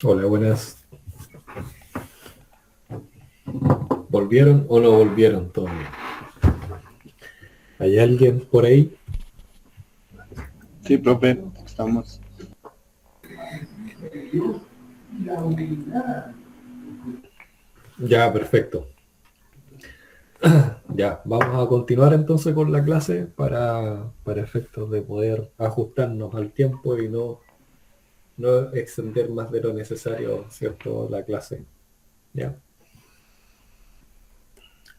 Hola, buenas. ¿Volvieron o no volvieron todavía? ¿Hay alguien por ahí? Sí, profe, estamos. Ya, perfecto. Ya, vamos a continuar entonces con la clase para efectos de poder ajustarnos al tiempo y no extender más de lo necesario, ¿cierto? La clase. Ya.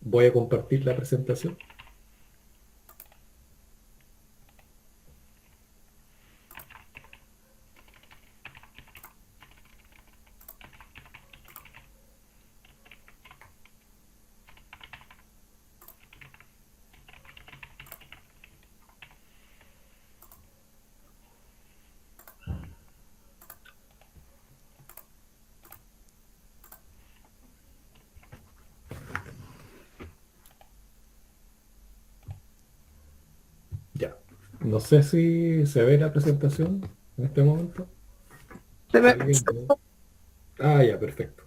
Voy a compartir la presentación. Ya. No sé si se ve la presentación en este momento. Se ve- ¿Alguien? Ah, ya, perfecto.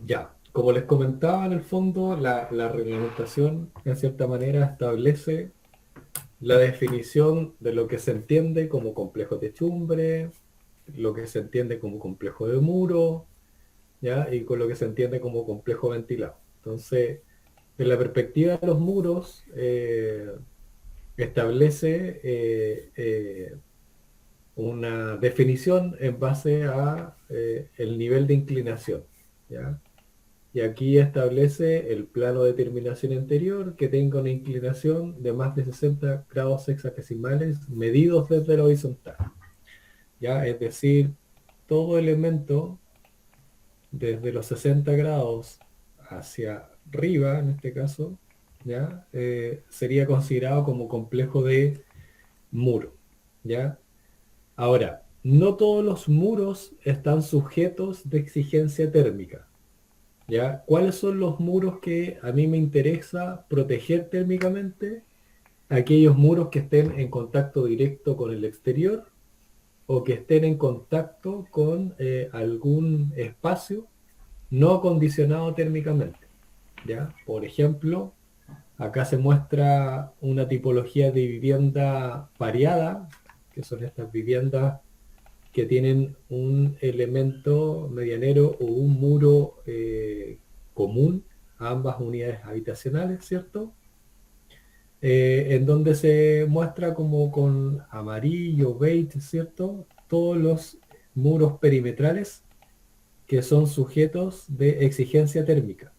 Ya, como les comentaba, en el fondo, la reglamentación, en cierta manera, establece la definición de lo que se entiende como complejo de techumbre, lo que se entiende como complejo de muro, ¿ya? Y con lo que se entiende como complejo ventilado. Entonces, en la perspectiva de los muros, establece una definición en base a el nivel de inclinación, ¿ya? Y aquí establece el plano de terminación interior que tenga una inclinación de más de 60 grados hexagesimales medidos desde la horizontal. ¿Ya? Es decir, todo elemento desde los 60 grados hacia arriba, en este caso, ¿ya? Sería considerado como complejo de muro. ¿Ya? Ahora, no todos los muros están sujetos de exigencia térmica. ¿Ya? ¿Cuáles son los muros que a mí me interesa proteger térmicamente? Aquellos muros que estén en contacto directo con el exterior o que estén en contacto con algún espacio no acondicionado térmicamente. ¿Ya? Por ejemplo, acá se muestra una tipología de vivienda variada, que son estas viviendas que tienen un elemento medianero o un muro común a ambas unidades habitacionales, ¿cierto? En donde se muestra como con amarillo, beige, ¿cierto? Todos los muros perimetrales que son sujetos de exigencia térmica.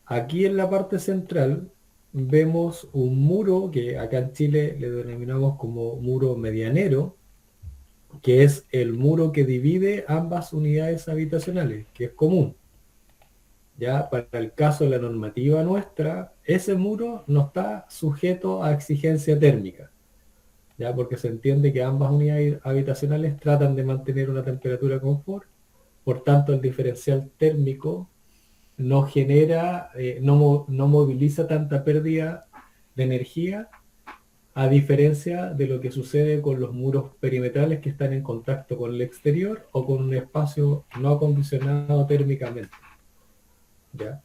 Aquí en la parte central vemos un muro que acá en Chile le denominamos como muro medianero, que es el muro que divide ambas unidades habitacionales, que es común. Ya para el caso de la normativa nuestra, ese muro no está sujeto a exigencia térmica, ya porque se entiende que ambas unidades habitacionales tratan de mantener una temperatura confort, por tanto el diferencial térmico no genera, no moviliza tanta pérdida de energía a diferencia de lo que sucede con los muros perimetrales que están en contacto con el exterior o con un espacio no acondicionado térmicamente, ¿ya?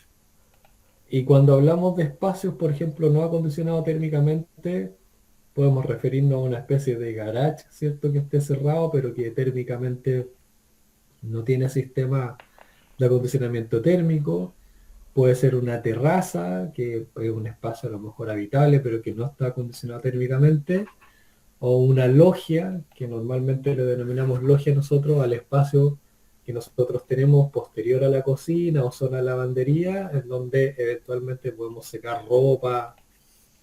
Y cuando hablamos de espacios, por ejemplo, no acondicionado térmicamente, podemos referirnos a una especie de garage, ¿cierto? Que esté cerrado, pero que térmicamente no tiene sistema de acondicionamiento térmico. Puede ser una terraza, que es un espacio a lo mejor habitable, pero que no está acondicionado térmicamente, o una logia, que normalmente le denominamos logia nosotros al espacio que nosotros tenemos posterior a la cocina o zona de lavandería, en donde eventualmente podemos secar ropa,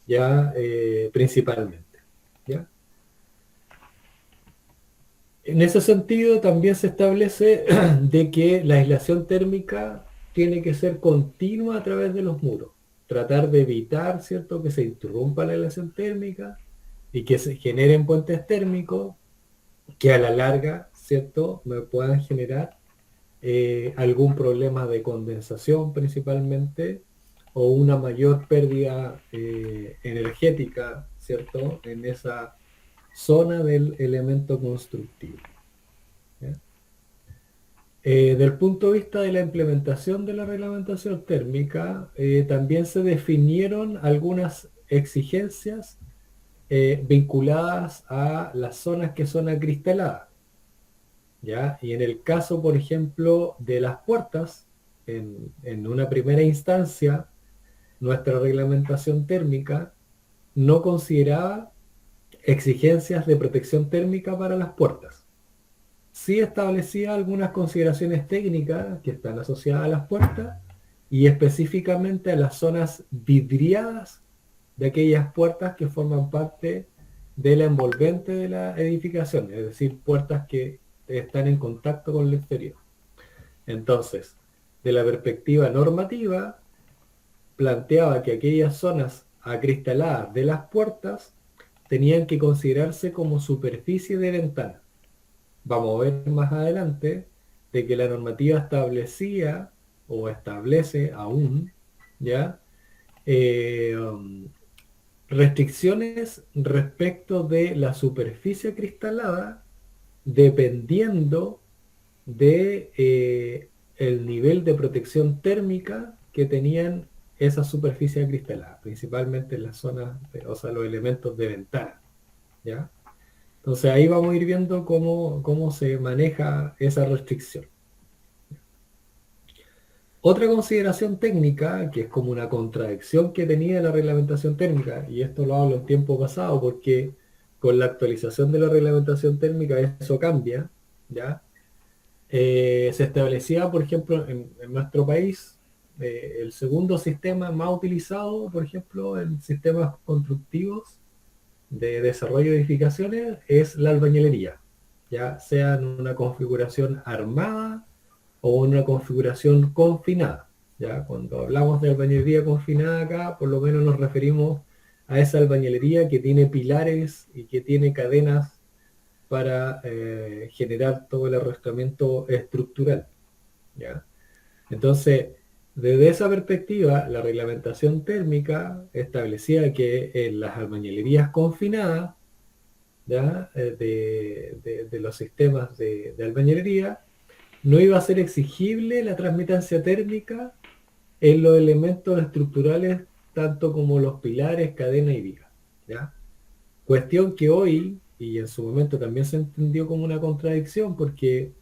ya principalmente. ¿Ya? En ese sentido, también se establece de que la aislación térmica tiene que ser continua a través de los muros. Tratar de evitar, ¿cierto?, que se interrumpa la aislación térmica y que se generen puentes térmicos que a la larga, ¿cierto?, me puedan generar algún problema de condensación principalmente o una mayor pérdida energética, ¿cierto?, en esa zona del elemento constructivo. ¿Ya? Del punto de vista de la implementación de la reglamentación térmica, también se definieron algunas exigencias vinculadas a las zonas que son acristaladas. ¿Ya? Y en el caso, por ejemplo, de las puertas, en una primera instancia, nuestra reglamentación térmica no consideraba exigencias de protección térmica para las puertas. Sí establecía algunas consideraciones técnicas que están asociadas a las puertas y específicamente a las zonas vidriadas de aquellas puertas que forman parte de la envolvente de la edificación, es decir, puertas que están en contacto con el exterior. Entonces, de la perspectiva normativa, planteaba que aquellas zonas acristaladas de las puertas tenían que considerarse como superficie de ventana. Vamos a ver más adelante de que la normativa establecía o establece aún, ¿ya? Eh, um, restricciones respecto de la superficie acristalada dependiendo de el nivel de protección térmica que tenían esas superficies acristaladas, principalmente en las zonas, o sea, los elementos de ventana, ¿ya? Entonces ahí vamos a ir viendo cómo se maneja esa restricción. Otra consideración técnica, que es como una contradicción que tenía la reglamentación térmica, y esto lo hablo en tiempo pasado porque con la actualización de la reglamentación térmica eso cambia, ¿ya? Se establecía, por ejemplo, en nuestro país, el segundo sistema más utilizado, por ejemplo, en sistemas constructivos de desarrollo de edificaciones, es la albañilería, ya sea en una configuración armada o en una configuración confinada. Ya cuando hablamos de albañilería confinada acá, por lo menos nos referimos a esa albañilería que tiene pilares y que tiene cadenas para generar todo el arrastramiento estructural. ¿Ya? Entonces, desde esa perspectiva, la reglamentación térmica establecía que en las albañilerías confinadas, ¿ya? De los sistemas de albañilería, no iba a ser exigible la transmitancia térmica en los elementos estructurales, tanto como los pilares, cadena y viga. ¿Ya? Cuestión que hoy, y en su momento también se entendió como una contradicción, porque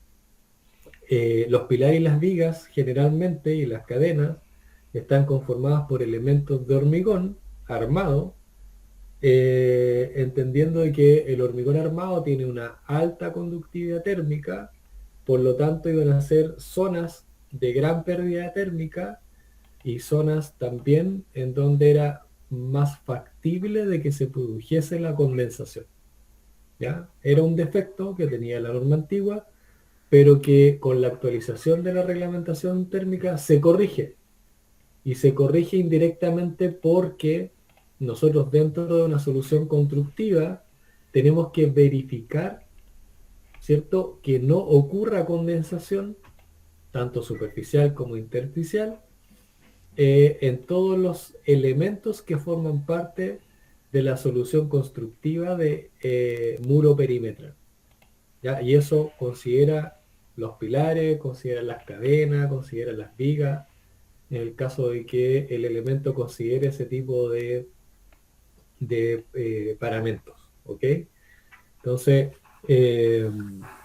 los pilares y las vigas generalmente y las cadenas están conformadas por elementos de hormigón armado, entendiendo de que el hormigón armado tiene una alta conductividad térmica, por lo tanto iban a ser zonas de gran pérdida térmica y zonas también en donde era más factible de que se produjese la condensación. ¿Ya? Era un defecto que tenía la norma antigua, pero que con la actualización de la reglamentación térmica se corrige. Y se corrige indirectamente porque nosotros dentro de una solución constructiva tenemos que verificar, ¿cierto?, que no ocurra condensación, tanto superficial como intersticial, en todos los elementos que forman parte de la solución constructiva de muro perimetral. ¿Ya? Y eso considera los pilares, considera las cadenas, considera las vigas, en el caso de que el elemento considere ese tipo de paramentos. ¿Ok? Entonces, eh,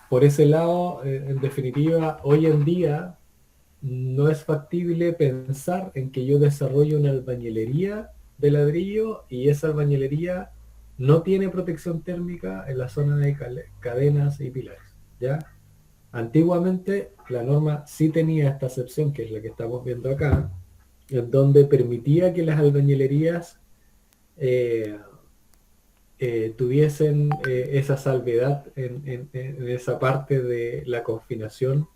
por ese lado, en definitiva, hoy en día no es factible pensar en que yo desarrolle una albañilería de ladrillo y esa albañilería no tiene protección térmica en la zona de cadenas y pilares. ¿Ya? Antiguamente la norma sí tenía esta excepción, que es la que estamos viendo acá, en donde permitía que las albañilerías eh, tuviesen esa salvedad en esa parte de la confinación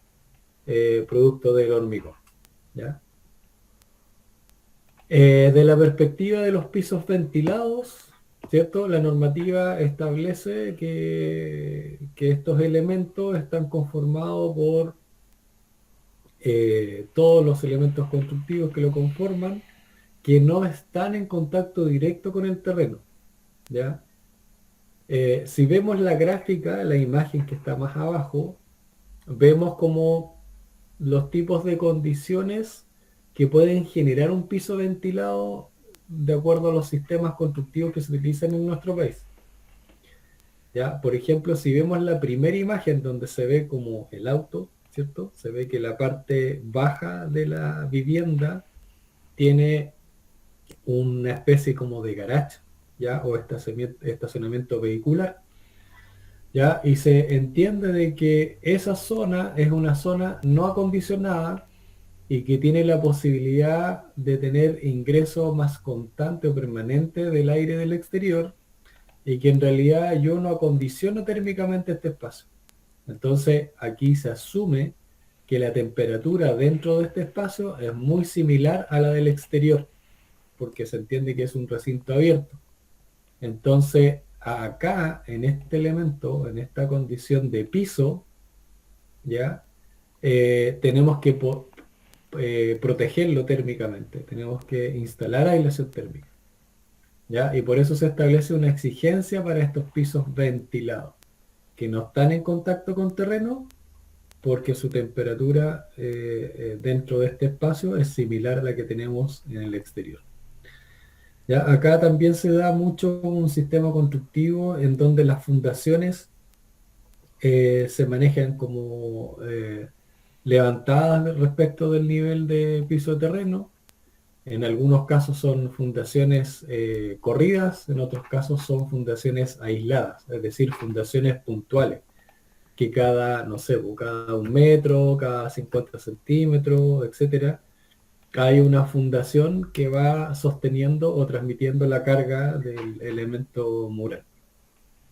producto del hormigón. ¿Ya? De la perspectiva de los pisos ventilados, ¿cierto? La normativa establece que estos elementos están conformados por todos los elementos constructivos que lo conforman, que no están en contacto directo con el terreno, ¿ya? Si vemos la gráfica, la imagen que está más abajo, vemos como los tipos de condiciones que pueden generar un piso ventilado de acuerdo a los sistemas constructivos que se utilizan en nuestro país. ¿Ya? Por ejemplo, si vemos la primera imagen donde se ve como el auto, ¿cierto? Se ve que la parte baja de la vivienda tiene una especie como de garage, ¿ya? O estacionamiento vehicular, ¿ya? Y se entiende de que esa zona es una zona no acondicionada y que tiene la posibilidad de tener ingreso más constante o permanente del aire del exterior y que en realidad yo no acondiciono térmicamente este espacio. Entonces aquí se asume que la temperatura dentro de este espacio es muy similar a la del exterior, porque se entiende que es un recinto abierto. Entonces acá, en este elemento, en esta condición de piso, ¿ya? Tenemos que protegerlo térmicamente, tenemos que instalar aislación térmica, ¿ya? Y por eso se establece una exigencia para estos pisos ventilados, que no están en contacto con terreno, porque su temperatura dentro de este espacio es similar a la que tenemos en el exterior. ¿Ya? Acá también se da mucho un sistema constructivo en donde las fundaciones se manejan como levantadas respecto del nivel de piso de terreno. En algunos casos son fundaciones corridas, en otros casos son fundaciones aisladas, es decir, fundaciones puntuales, que cada, no sé, cada 1 metro, cada 50 centímetros, etcétera, hay una fundación que va sosteniendo o transmitiendo la carga del elemento mural.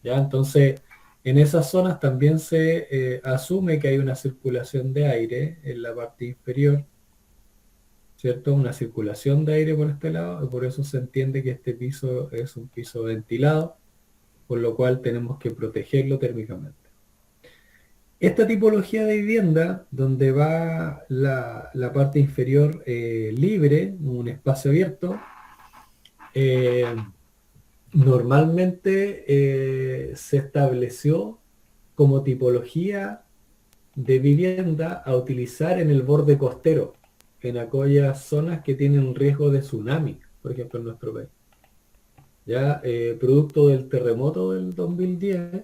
¿Ya? Entonces, en esas zonas también se asume que hay una circulación de aire en la parte inferior, ¿cierto? Una circulación de aire por este lado, y por eso se entiende que este piso es un piso ventilado, por lo cual tenemos que protegerlo térmicamente. Esta tipología de vivienda, donde va la parte inferior libre, un espacio abierto, eh, normalmente se estableció como tipología de vivienda a utilizar en el borde costero, en aquellas zonas que tienen un riesgo de tsunami, por ejemplo en nuestro país. Ya, producto del terremoto del 2010,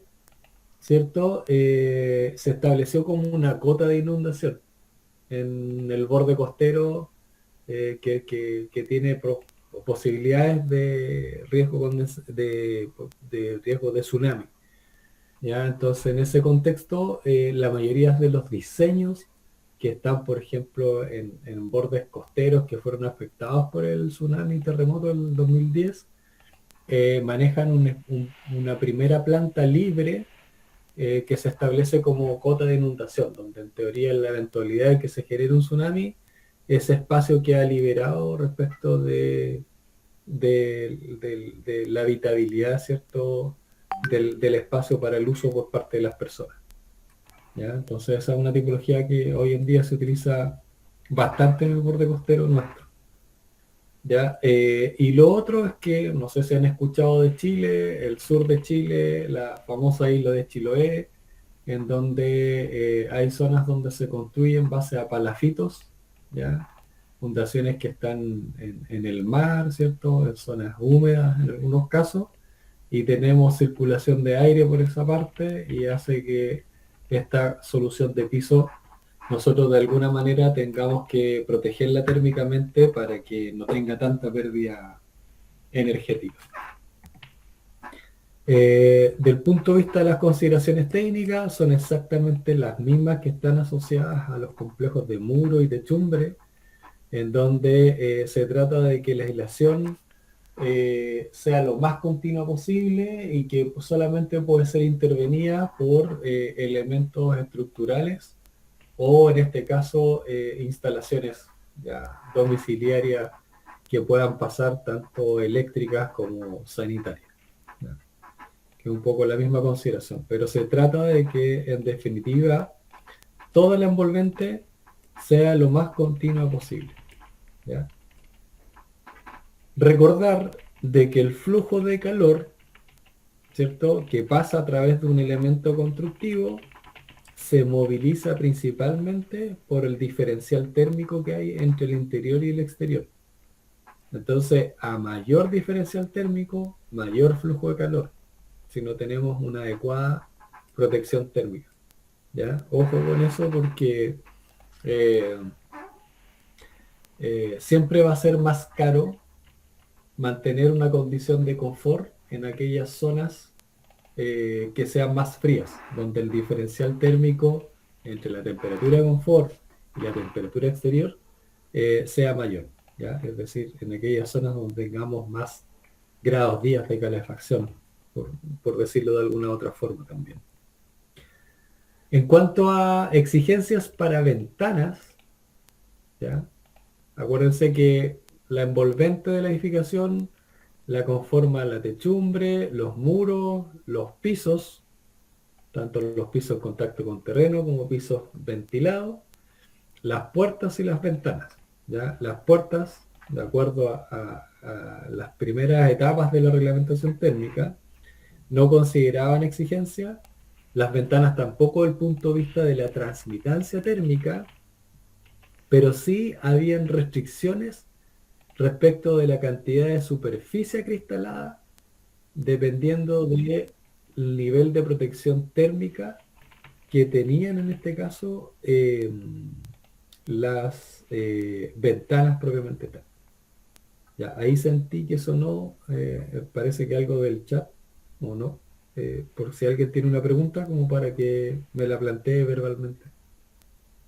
¿cierto? Se estableció como una cota de inundación en el borde costero que tiene posibilidades de riesgo de riesgo de tsunami. ¿Ya? Entonces, en ese contexto, la mayoría de los diseños que están, por ejemplo, en bordes costeros que fueron afectados por el tsunami y terremoto del 2010, manejan una primera planta libre que se establece como cota de inundación, donde en teoría en la eventualidad de que se genere un tsunami, ese espacio queda liberado respecto de la habitabilidad, ¿cierto? Del espacio para el uso por parte de las personas. ¿Ya? Entonces esa es una tipología que hoy en día se utiliza bastante en el borde costero nuestro. ¿Ya? Y lo otro es que, no sé si han escuchado de Chile, el sur de Chile, la famosa isla de Chiloé, en donde hay zonas donde se construyen en base a palafitos, ¿ya? Fundaciones que están en el mar, ¿cierto? En zonas húmedas en algunos casos, y tenemos circulación de aire por esa parte y hace que esta solución de piso nosotros de alguna manera tengamos que protegerla térmicamente para que no tenga tanta pérdida energética. Del punto de vista de las consideraciones técnicas, son exactamente las mismas que están asociadas a los complejos de muro y techumbre, en donde se trata de que la aislación sea lo más continua posible y que solamente puede ser intervenida por elementos estructurales o en este caso instalaciones ya domiciliarias que puedan pasar tanto eléctricas como sanitarias, ¿ya? Que es un poco la misma consideración, pero se trata de que en definitiva toda la envolvente sea lo más continua posible, ¿ya? Recordar de que el flujo de calor, ¿cierto? Que pasa a través de un elemento constructivo, se moviliza principalmente por el diferencial térmico que hay entre el interior y el exterior. Entonces, a mayor diferencial térmico, mayor flujo de calor, si no tenemos una adecuada protección térmica. ¿Ya? Ojo con eso porque eh, siempre va a ser más caro mantener una condición de confort en aquellas zonas que sean más frías, donde el diferencial térmico entre la temperatura de confort y la temperatura exterior sea mayor, ¿ya? Es decir, en aquellas zonas donde tengamos más grados días de calefacción, por decirlo de alguna otra forma también. En cuanto a exigencias para ventanas, ¿ya? Acuérdense que la envolvente de la edificación la conforma la techumbre, los muros, los pisos, tanto los pisos en contacto con terreno como pisos ventilados, las puertas y las ventanas. ¿Ya? Las puertas, de acuerdo a las primeras etapas de la reglamentación térmica, no consideraban exigencia, las ventanas tampoco desde el punto de vista de la transmitancia térmica, pero sí habían restricciones respecto de la cantidad de superficie acristalada dependiendo del nivel de protección térmica que tenían en este caso las ventanas propiamente tal. Ya, ahí sentí que sonó, parece que algo del chat, o no, por si alguien tiene una pregunta, como para que me la plantee verbalmente.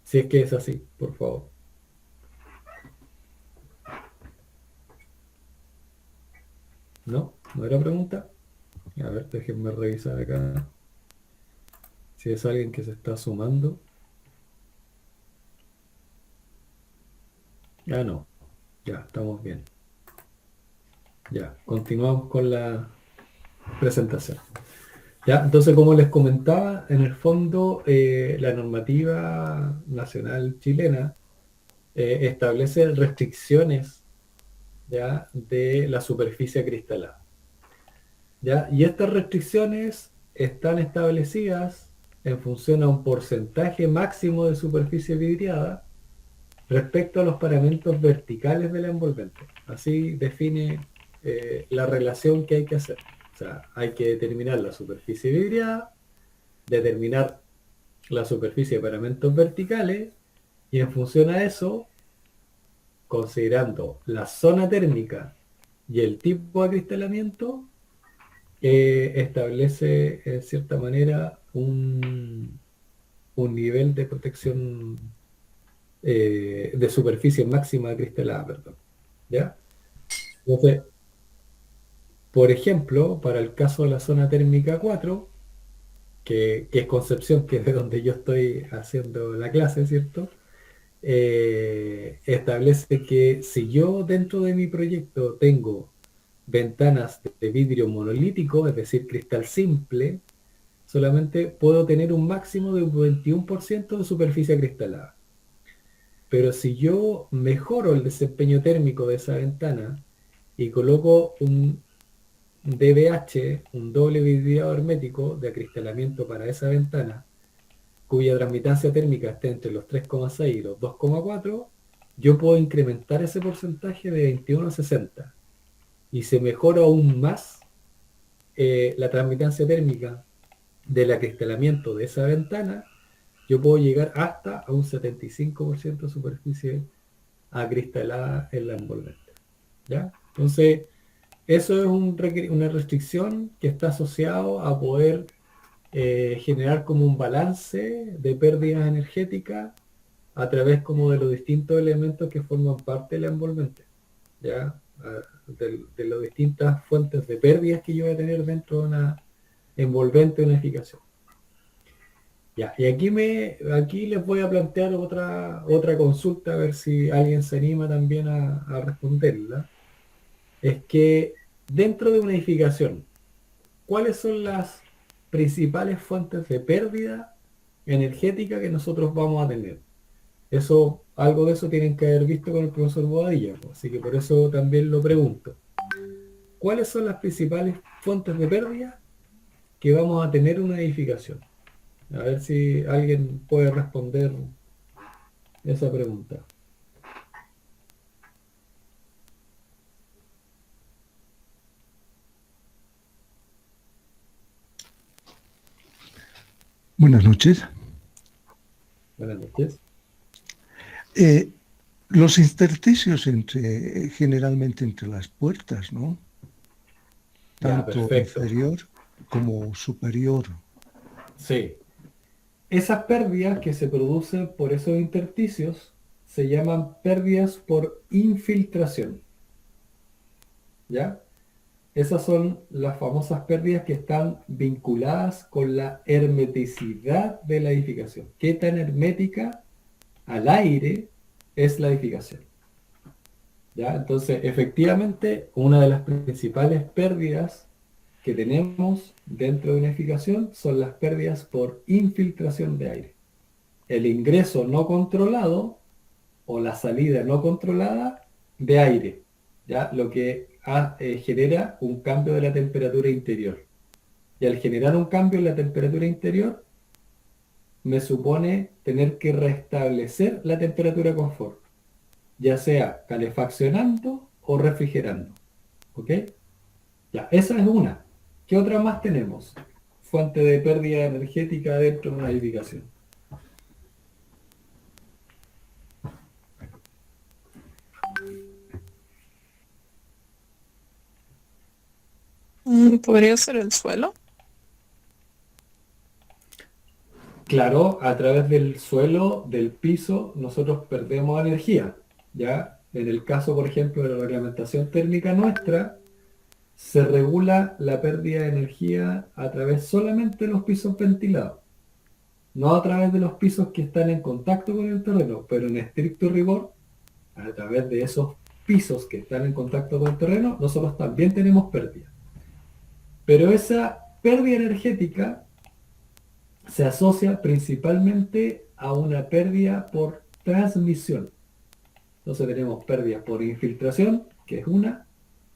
Si es que es así, por favor. ¿No? ¿No era pregunta? A ver, déjenme revisar acá. Si es alguien que se está sumando. Ah, no. Ya, estamos bien. Ya, continuamos con la presentación. Ya, entonces, como les comentaba, en el fondo, la normativa nacional chilena establece restricciones ya de la superficie acristalada. ¿Ya? Y estas restricciones están establecidas en función a un porcentaje máximo de superficie vidriada respecto a los paramentos verticales de la envolvente. Así define la relación que hay que hacer. O sea, hay que determinar la superficie vidriada, determinar la superficie de paramentos verticales y en función a eso, considerando la zona térmica y el tipo de acristalamiento, establece en cierta manera un nivel de protección de superficie máxima acristalada, perdón. ¿Ya? Entonces, por ejemplo, para el caso de la zona térmica 4, que es Concepción, que es de donde yo estoy haciendo la clase, ¿cierto? Establece que si yo dentro de mi proyecto tengo ventanas de vidrio monolítico, es decir, cristal simple, solamente puedo tener un máximo de un 21% de superficie acristalada. Pero si yo mejoro el desempeño térmico de esa ventana y coloco un DBH, un doble vidriado hermético de acristalamiento para esa ventana, cuya transmitancia térmica esté entre los 3,6 y los 2,4, yo puedo incrementar ese porcentaje de 21 a 60. Y se mejora aún más la transmitancia térmica del acristalamiento de esa ventana, yo puedo llegar hasta a un 75% de superficie acristalada en la envolvente. ¿Ya? Entonces, eso es una restricción que está asociado a poder generar como un balance de pérdidas energéticas a través como de los distintos elementos que forman parte de la envolvente, ¿ya? De las distintas fuentes de pérdidas que yo voy a tener dentro de una envolvente, una edificación. Ya, y aquí les voy a plantear otra consulta, a ver si alguien se anima también a responderla. Es que dentro de una edificación, ¿cuáles son las principales fuentes de pérdida energética que nosotros vamos a tener? Eso, algo de eso tienen que haber visto con el profesor Boadilla, pues, así que por eso también lo pregunto. ¿Cuáles son las principales fuentes de pérdida que vamos a tener una edificación? A ver si alguien puede responder esa pregunta. Buenas noches. Buenas noches. Los intersticios generalmente entre las puertas, ¿no? Ya, Tanto perfecto. inferior como superior. Sí. Esas pérdidas que se producen por esos intersticios se llaman pérdidas por infiltración. ¿Ya? Esas son las famosas pérdidas que están vinculadas con la hermeticidad de la edificación. ¿Qué tan hermética al aire es la edificación? ¿Ya? Entonces, efectivamente, una de las principales pérdidas que tenemos dentro de una edificación son las pérdidas por infiltración de aire. El ingreso no controlado o la salida no controlada de aire, ¿ya? Lo que genera un cambio de la temperatura interior. Y al generar un cambio en la temperatura interior, me supone tener que restablecer la temperatura confort, ya sea calefaccionando o refrigerando. ¿Ok? Ya, esa es una. ¿Qué otra más tenemos? Fuente de pérdida energética dentro de una edificación. ¿Podría ser el suelo? Claro, a través del suelo, del piso, nosotros perdemos energía, ¿ya? En el caso, por ejemplo, de la reglamentación térmica nuestra, se regula la pérdida de energía a través solamente de los pisos ventilados, no a través de los pisos que están en contacto con el terreno, pero en estricto rigor, a través de esos pisos que están en contacto con el terreno, nosotros también tenemos pérdida. Pero esa pérdida energética se asocia principalmente a una pérdida por transmisión. Entonces tenemos pérdidas por infiltración, que es una,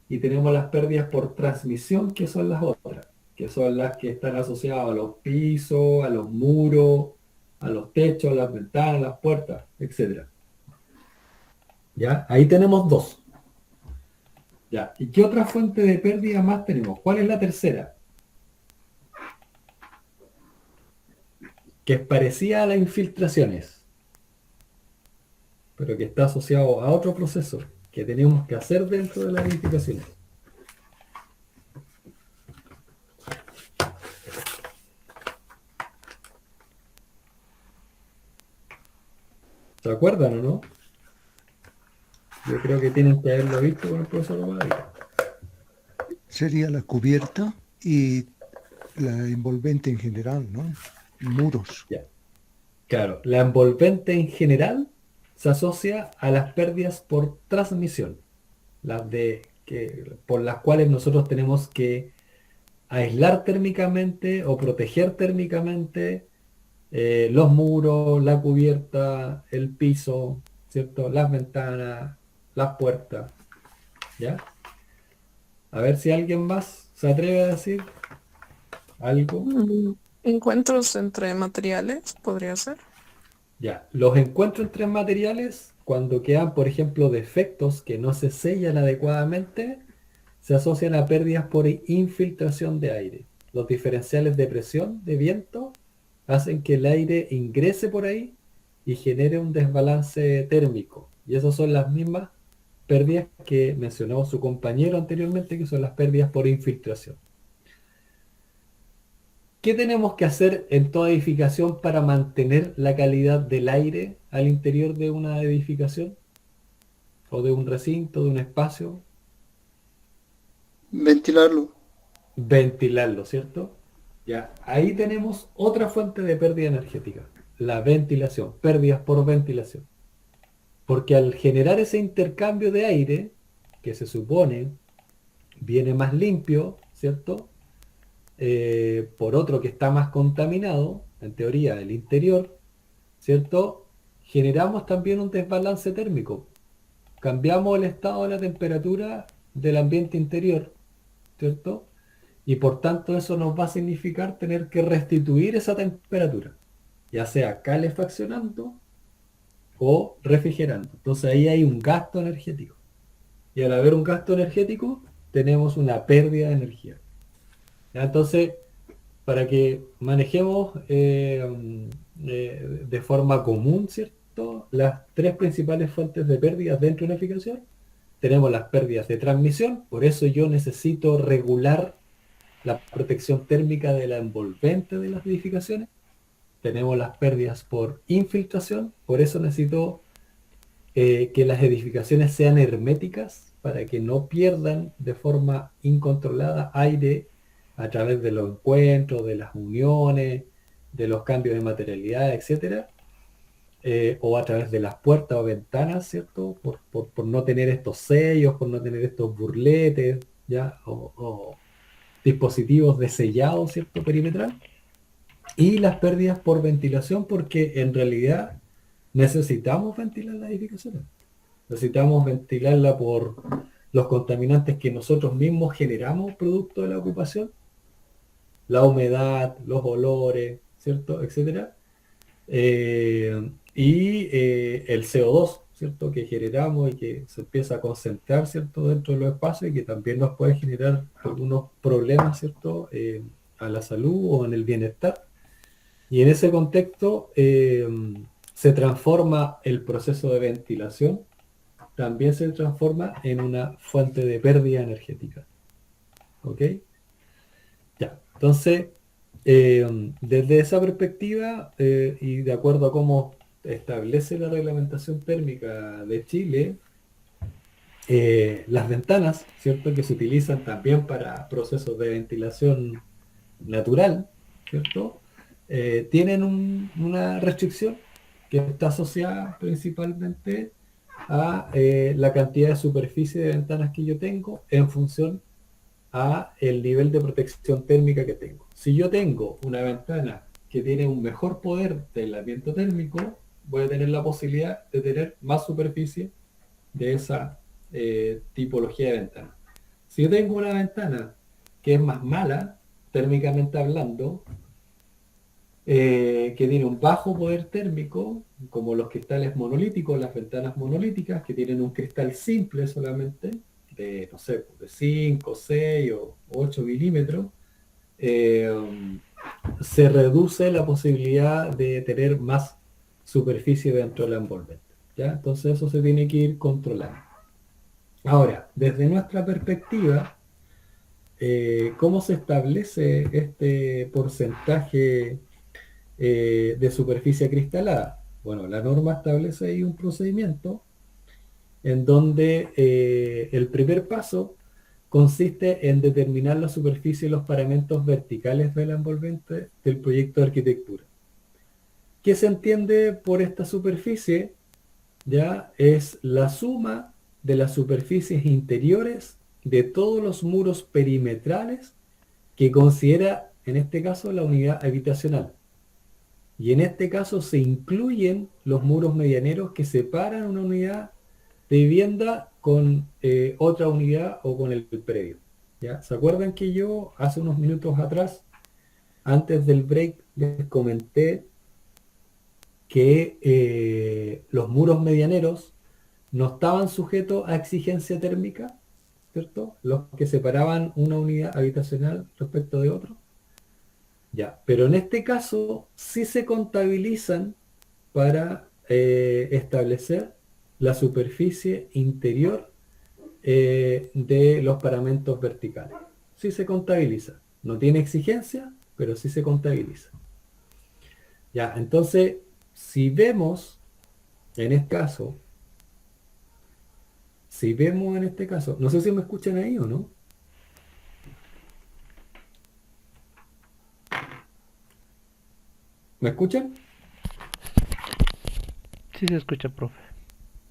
y tenemos las pérdidas por transmisión, que son las otras, que son las que están asociadas a los pisos, a los muros, a los techos, a las ventanas, las puertas, etc. ¿Ya? Ahí tenemos dos. ¿Ya? ¿Y qué otra fuente de pérdida más tenemos? ¿Cuál es la tercera? Que es parecida a las infiltraciones, pero que está asociado a otro proceso que tenemos que hacer dentro de las edificaciones. ¿Se acuerdan o no? Yo creo que tienen que haberlo visto con el profesor Ovadia. Sería la cubierta y la envolvente en general, ¿no? Muros. Ya. Claro, la envolvente en general se asocia a las pérdidas por transmisión, por las cuales nosotros tenemos que aislar térmicamente o proteger térmicamente los muros, la cubierta, el piso, ¿cierto? Las ventanas, las puertas, ¿ya? A ver si alguien más se atreve a decir algo. Encuentros entre materiales, podría ser. Ya, los encuentros entre materiales, cuando quedan, por ejemplo, defectos que no se sellan adecuadamente, se asocian a pérdidas por infiltración de aire. Los diferenciales de presión, de viento, hacen que el aire ingrese por ahí y genere un desbalance térmico. Y esas son las mismas pérdidas que mencionó su compañero anteriormente, que son las pérdidas por infiltración. ¿Qué tenemos que hacer en toda edificación para mantener la calidad del aire al interior de una edificación? ¿O de un recinto, de un espacio? Ventilarlo. Ventilarlo, ¿cierto? Ya, ahí tenemos otra fuente de pérdida energética, la ventilación, pérdidas por ventilación. Porque al generar ese intercambio de aire, que se supone viene más limpio, ¿cierto? Por otro que está más contaminado, en teoría el interior, ¿cierto? Generamos también un desbalance térmico. Cambiamos el estado de la temperatura del ambiente interior, ¿cierto? y por tanto eso nos va a significar tener que restituir esa temperatura, ya sea calefaccionando o refrigerando. Entonces ahí hay un gasto energético. Y al haber un gasto energético, tenemos una pérdida de energía. ¿Ya? Entonces, para que manejemos de forma común, ¿cierto? Las tres principales fuentes de pérdidas dentro de una edificación. Tenemos las pérdidas de transmisión, por eso yo necesito regular la protección térmica de la envolvente de las edificaciones. Tenemos las pérdidas por infiltración, por eso necesito que las edificaciones sean herméticas para que no pierdan de forma incontrolada aire a través de los encuentros, de las uniones, de los cambios de materialidad, etcétera, o a través de las puertas o ventanas, ¿cierto? Por no tener estos sellos, por no tener estos burletes, ¿ya? O dispositivos de sellado, ¿cierto? Perimetral. Y las pérdidas por ventilación, porque en realidad necesitamos ventilar las edificaciones. Necesitamos ventilarla por los contaminantes que nosotros mismos generamos producto de la ocupación, la humedad, los olores, ¿cierto? Etcétera. El CO2, ¿cierto? Que generamos y que se empieza a concentrar, ¿cierto? Dentro de los espacios y que también nos puede generar algunos problemas, ¿cierto? A la salud o en el bienestar. Y en ese contexto se transforma el proceso de ventilación, también se transforma en una fuente de pérdida energética. ¿Ok? Ya, entonces, desde esa perspectiva y de acuerdo a cómo establece la reglamentación térmica de Chile, las ventanas, ¿cierto? Que se utilizan también para procesos de ventilación natural, ¿cierto? Tienen una restricción que está asociada principalmente a la cantidad de superficie de ventanas que yo tengo en función a el nivel de protección térmica que tengo. Si yo tengo una ventana que tiene un mejor poder de aislamiento térmico, voy a tener la posibilidad de tener más superficie de esa tipología de ventana. Si yo tengo una ventana que es más mala, térmicamente hablando, que tiene un bajo poder térmico, como los cristales monolíticos, las ventanas monolíticas, que tienen un cristal simple solamente, de, no sé, de 5, 6 o 8 milímetros, se reduce la posibilidad de tener más superficie dentro de la envolvente. ¿Ya? Entonces eso se tiene que ir controlando. Ahora, desde nuestra perspectiva, ¿cómo se establece este porcentaje de superficie acristalada? Bueno, la norma establece ahí un procedimiento en donde el primer paso consiste en determinar la superficie y los paramentos verticales de la envolvente del proyecto de arquitectura. ¿Qué se entiende por esta superficie? Ya es la suma de las superficies interiores de todos los muros perimetrales que considera, en este caso, la unidad habitacional. Y en este caso se incluyen los muros medianeros que separan una unidad de vivienda con otra unidad o con el predio. ¿Ya? ¿Se acuerdan que yo hace unos minutos atrás, antes del break, les comenté que los muros medianeros no estaban sujetos a exigencia térmica, ¿cierto? Los que separaban una unidad habitacional respecto de otro. Ya, pero en este caso sí se contabilizan para establecer la superficie interior de los paramentos verticales. Sí se contabiliza. No tiene exigencia, pero sí se contabiliza. Ya, entonces, si vemos en este caso, no sé si me escuchan ahí o no. ¿Me escuchan? Sí se escucha, profe.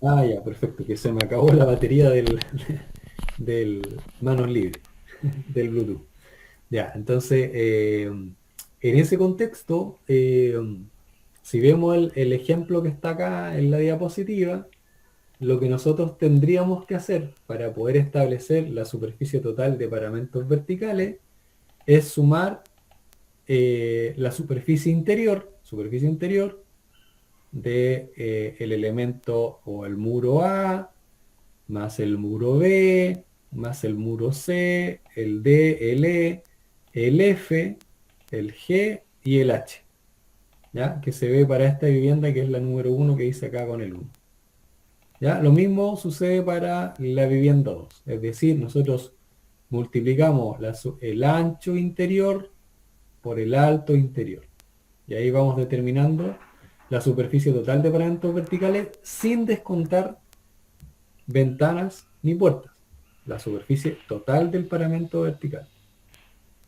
Ah, ya, perfecto, que se me acabó la batería del manos libres, del Bluetooth. Ya, entonces, en ese contexto, si vemos el ejemplo que está acá en la diapositiva, lo que nosotros tendríamos que hacer para poder establecer la superficie total de paramentos verticales es sumar la superficie interior de el elemento o el muro A, más el muro B, más el muro C, el D, el E, el F, el G y el H, ¿ya? Que se ve para esta vivienda que es la número 1 que dice acá con el 1. ¿Ya? Lo mismo sucede para la vivienda 2, es decir, nosotros multiplicamos el ancho interior por el alto interior. Y ahí vamos determinando la superficie total de paramentos verticales sin descontar ventanas ni puertas. La superficie total del paramento vertical.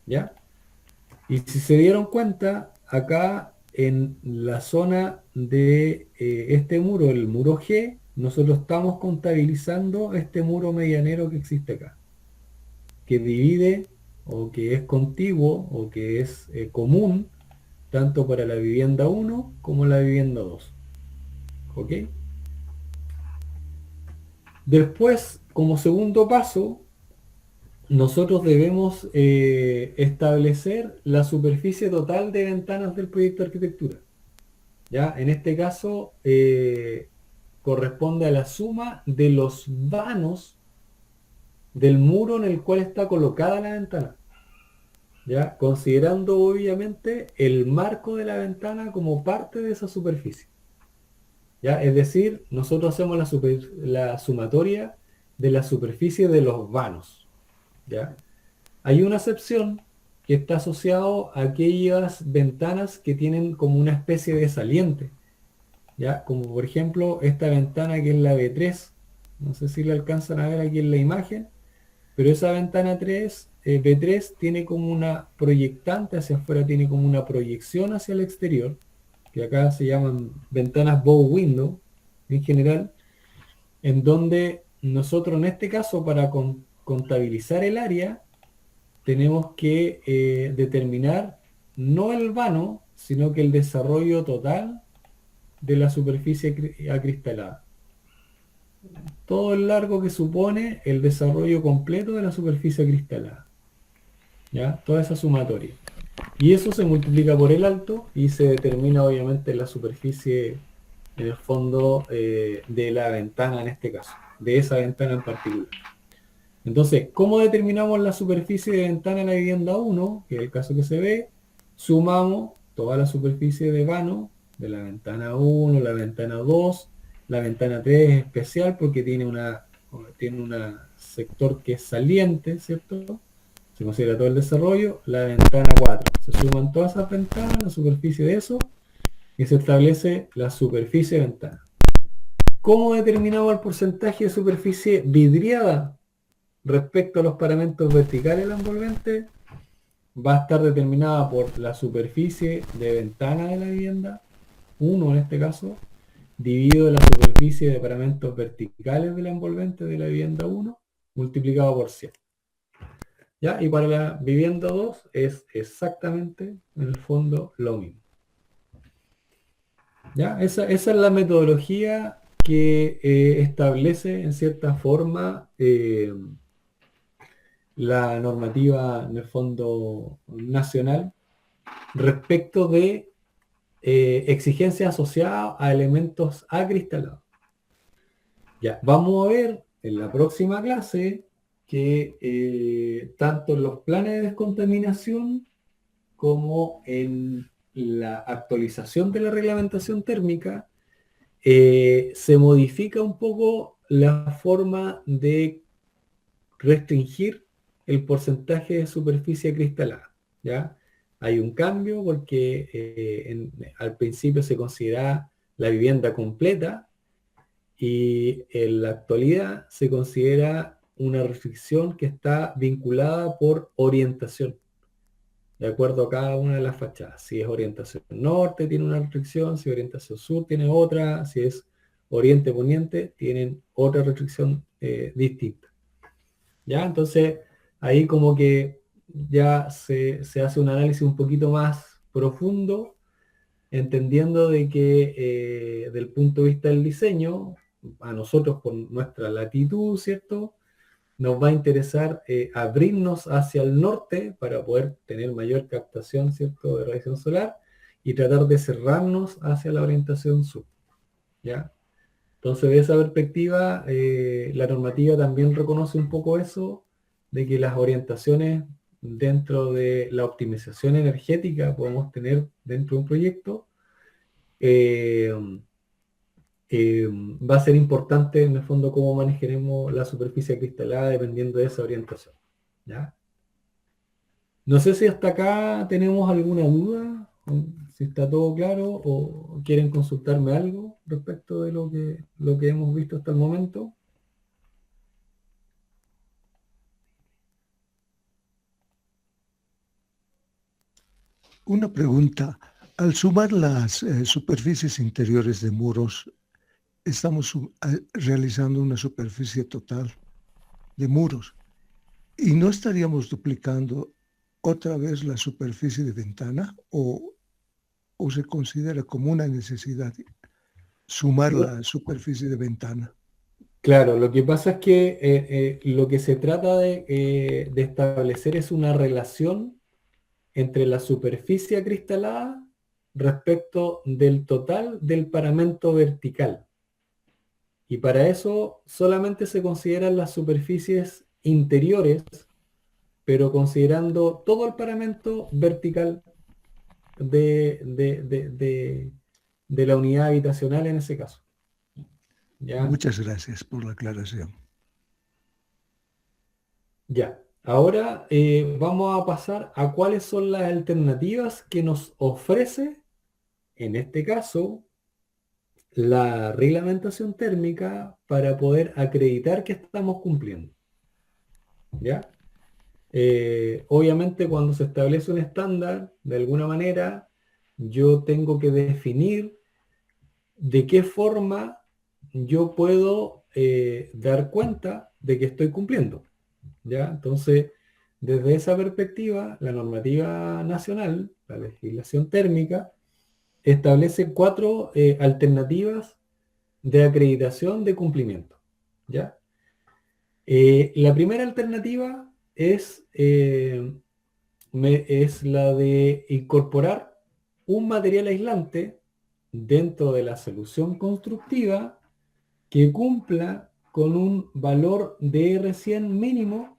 ¿Ya? Y si se dieron cuenta, acá en la zona de este muro, el muro G, nosotros estamos contabilizando este muro medianero que existe acá, que divide o que es contiguo o que es común tanto para la vivienda 1 como la vivienda 2. ¿Ok? Después, como segundo paso, nosotros debemos establecer la superficie total de ventanas del proyecto de arquitectura. ¿Ya? En este caso, corresponde a la suma de los vanos del muro en el cual está colocada la ventana. ¿Ya? Considerando obviamente el marco de la ventana como parte de esa superficie. ¿Ya? Es decir, nosotros hacemos la sumatoria de la superficie de los vanos. ¿Ya? Hay una excepción que está asociado a aquellas ventanas que tienen como una especie de saliente. ¿Ya? Como por ejemplo esta ventana que es la B3. No sé si la alcanzan a ver aquí en la imagen. Pero esa ventana B3 tiene como una proyectante hacia afuera, tiene como una proyección hacia el exterior, que acá se llaman ventanas bow window en general, en donde nosotros en este caso para contabilizar el área tenemos que determinar no el vano, sino que el desarrollo total de la superficie acristalada. Todo el largo que supone el desarrollo completo de la superficie acristalada. ¿Ya? Toda esa sumatoria. Y eso se multiplica por el alto y se determina obviamente la superficie en el fondo de la ventana en este caso, de esa ventana en particular. Entonces, ¿cómo determinamos la superficie de ventana en la vivienda 1? Que es el caso que se ve, sumamos toda la superficie de vano de la ventana 1, la ventana 2, la ventana 3 es especial porque tiene un sector que es saliente, ¿cierto? Se considera todo el desarrollo, la ventana 4. Se suman todas esas ventanas, la superficie de eso, y se establece la superficie de ventana. ¿Cómo determinamos el porcentaje de superficie vidriada respecto a los paramentos verticales de la envolvente? Va a estar determinada por la superficie de ventana de la vivienda, 1 en este caso, dividido la superficie de paramentos verticales de la envolvente de la vivienda 1, multiplicado por 100. ¿Ya? Y para la vivienda 2 es exactamente, en el fondo, lo mismo. ¿Ya? Esa es la metodología que establece, en cierta forma, la normativa, en el fondo, nacional respecto de exigencias asociadas a elementos acristalados. Ya, vamos a ver en la próxima clase que tanto en los planes de descontaminación como en la actualización de la reglamentación térmica se modifica un poco la forma de restringir el porcentaje de superficie acristalada. ¿Ya? Hay un cambio porque al principio se consideraba la vivienda completa y en la actualidad se considera una restricción que está vinculada por orientación, de acuerdo a cada una de las fachadas. Si es orientación norte tiene una restricción, si es orientación sur tiene otra, si es oriente-poniente tienen otra restricción distinta. ¿Ya? Entonces ahí como que ya se hace un análisis un poquito más profundo, entendiendo de que del punto de vista del diseño, a nosotros por nuestra latitud, ¿cierto? nos va a interesar abrirnos hacia el norte para poder tener mayor captación, ¿cierto?, de radiación solar y tratar de cerrarnos hacia la orientación sur, ¿ya? Entonces, de esa perspectiva, la normativa también reconoce un poco eso, de que las orientaciones dentro de la optimización energética podemos tener dentro de un proyecto, eh, va a ser importante en el fondo cómo manejaremos la superficie cristalada dependiendo de esa orientación, ¿ya? No sé si hasta acá tenemos alguna duda, o si está todo claro o quieren consultarme algo respecto de lo que hemos visto hasta el momento. Una pregunta. Al sumar las superficies interiores de muros, estamos realizando una superficie total de muros. ¿Y no estaríamos duplicando otra vez la superficie de ventana? ¿O se considera como una necesidad sumar la superficie de ventana? Claro, lo que pasa es que lo que se trata de establecer es una relación entre la superficie acristalada respecto del total del paramento vertical. Y para eso solamente se consideran las superficies interiores, pero considerando todo el paramento vertical de la unidad habitacional en ese caso. ¿Ya? Muchas gracias por la aclaración. Ya. Ahora vamos a pasar a cuáles son las alternativas que nos ofrece, en este caso, la reglamentación térmica para poder acreditar que estamos cumpliendo. ¿Ya? Obviamente cuando se establece un estándar, de alguna manera, yo tengo que definir de qué forma yo puedo dar cuenta de que estoy cumpliendo. ¿Ya? Entonces, desde esa perspectiva, la normativa nacional, la legislación térmica, establece 4 alternativas de acreditación de cumplimiento. ¿Ya? La primera alternativa es la de incorporar un material aislante dentro de la solución constructiva que cumpla con un valor de R100 mínimo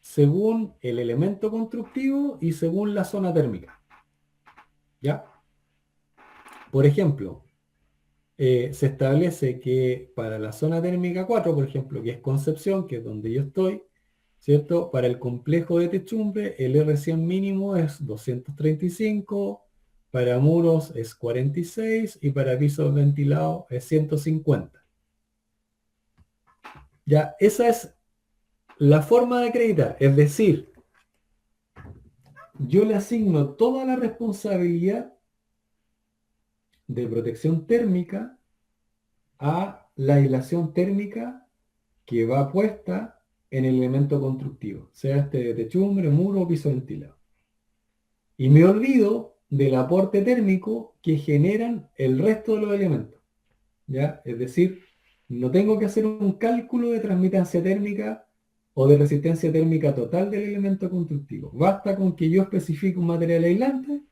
según el elemento constructivo y según la zona térmica. ¿Ya? Por ejemplo, se establece que para la zona térmica 4, por ejemplo, que es Concepción, que es donde yo estoy, ¿cierto? Para el complejo de techumbre, el R100 mínimo es 235, para muros es 46 y para pisos ventilados es 150. Ya, esa es la forma de acreditar, es decir, yo le asigno toda la responsabilidad de protección térmica a la aislación térmica que va puesta en el elemento constructivo, sea este de techumbre, muro o piso ventilado. Y me olvido del aporte térmico que generan el resto de los elementos. ¿Ya? Es decir, no tengo que hacer un cálculo de transmitancia térmica o de resistencia térmica total del elemento constructivo. Basta con que yo especifique un material aislante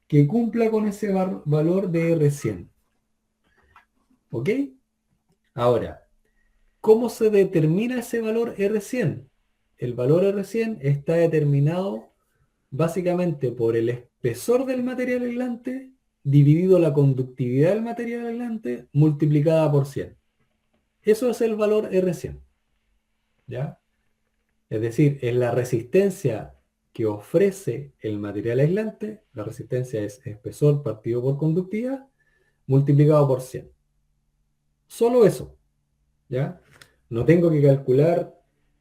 que cumpla con ese valor de R100. ¿Ok? Ahora, ¿cómo se determina ese valor R100? El valor R100 está determinado básicamente por el espesor del material aislante dividido la conductividad del material aislante multiplicada por 100. Eso es el valor R100. ¿Ya? Es decir, es la resistencia que ofrece el material aislante, la resistencia es espesor partido por conductividad, multiplicado por 100. Solo eso, ¿ya? No tengo que calcular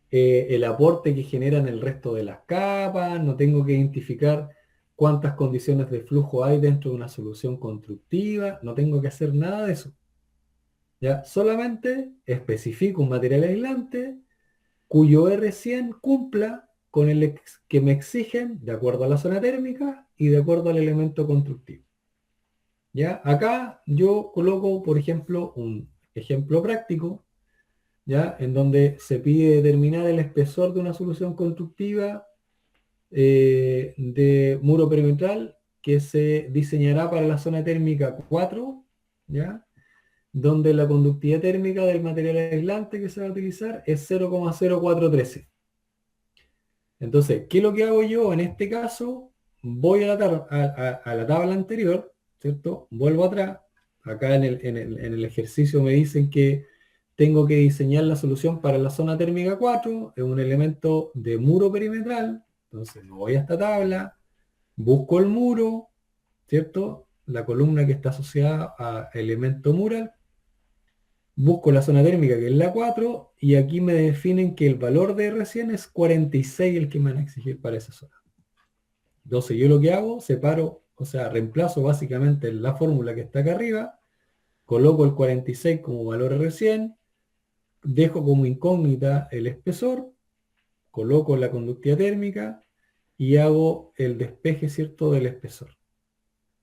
el aporte que generan el resto de las capas, no tengo que identificar cuántas condiciones de flujo hay dentro de una solución constructiva, no tengo que hacer nada de eso. ¿Ya? Solamente especifico un material aislante cuyo R100 cumpla con el que me exigen de acuerdo a la zona térmica y de acuerdo al elemento constructivo. ¿Ya? Acá yo coloco, por ejemplo, un ejemplo práctico ¿ya? En donde se pide determinar el espesor de una solución constructiva de muro perimetral que se diseñará para la zona térmica 4, ¿ya? Donde la conductividad térmica del material aislante que se va a utilizar es 0,0413. Entonces, ¿qué es lo que hago yo en este caso? Voy a la tabla anterior, ¿cierto? Vuelvo atrás. Acá en el ejercicio me dicen que tengo que diseñar la solución para la zona térmica 4, es un elemento de muro perimetral. Entonces, me voy a esta tabla, busco el muro, ¿cierto? La columna que está asociada a elemento mural, busco la zona térmica que es la 4 y aquí me definen que el valor de R100 es 46 el que me van a exigir para esa zona. Entonces yo lo que hago, separo, o sea, reemplazo básicamente la fórmula que está acá arriba, coloco el 46 como valor R100, dejo como incógnita el espesor, coloco la conductividad térmica y hago el despeje, ¿cierto?, del espesor.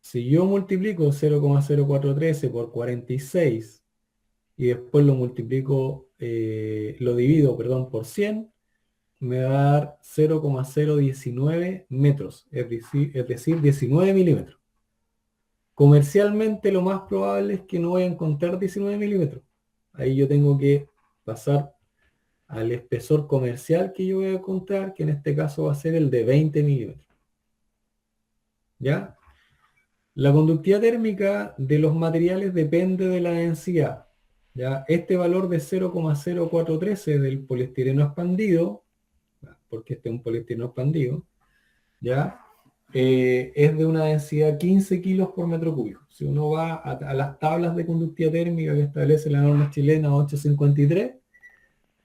Si yo multiplico 0,0413 por 46 y después lo multiplico, lo divido, perdón, por 100, me va a dar 0,019 metros, es decir, 19 milímetros. Comercialmente lo más probable es que no voy a encontrar 19 milímetros. Ahí yo tengo que pasar al espesor comercial que yo voy a encontrar, que en este caso va a ser el de 20 milímetros. ¿Ya? La conductividad térmica de los materiales depende de la densidad. ¿Ya? Este valor de 0,0413 del poliestireno expandido, porque este es un poliestireno expandido, ¿ya? Es de una densidad 15 kilos por metro cúbico. Si uno va a las tablas de conductividad térmica que establece la norma chilena 853,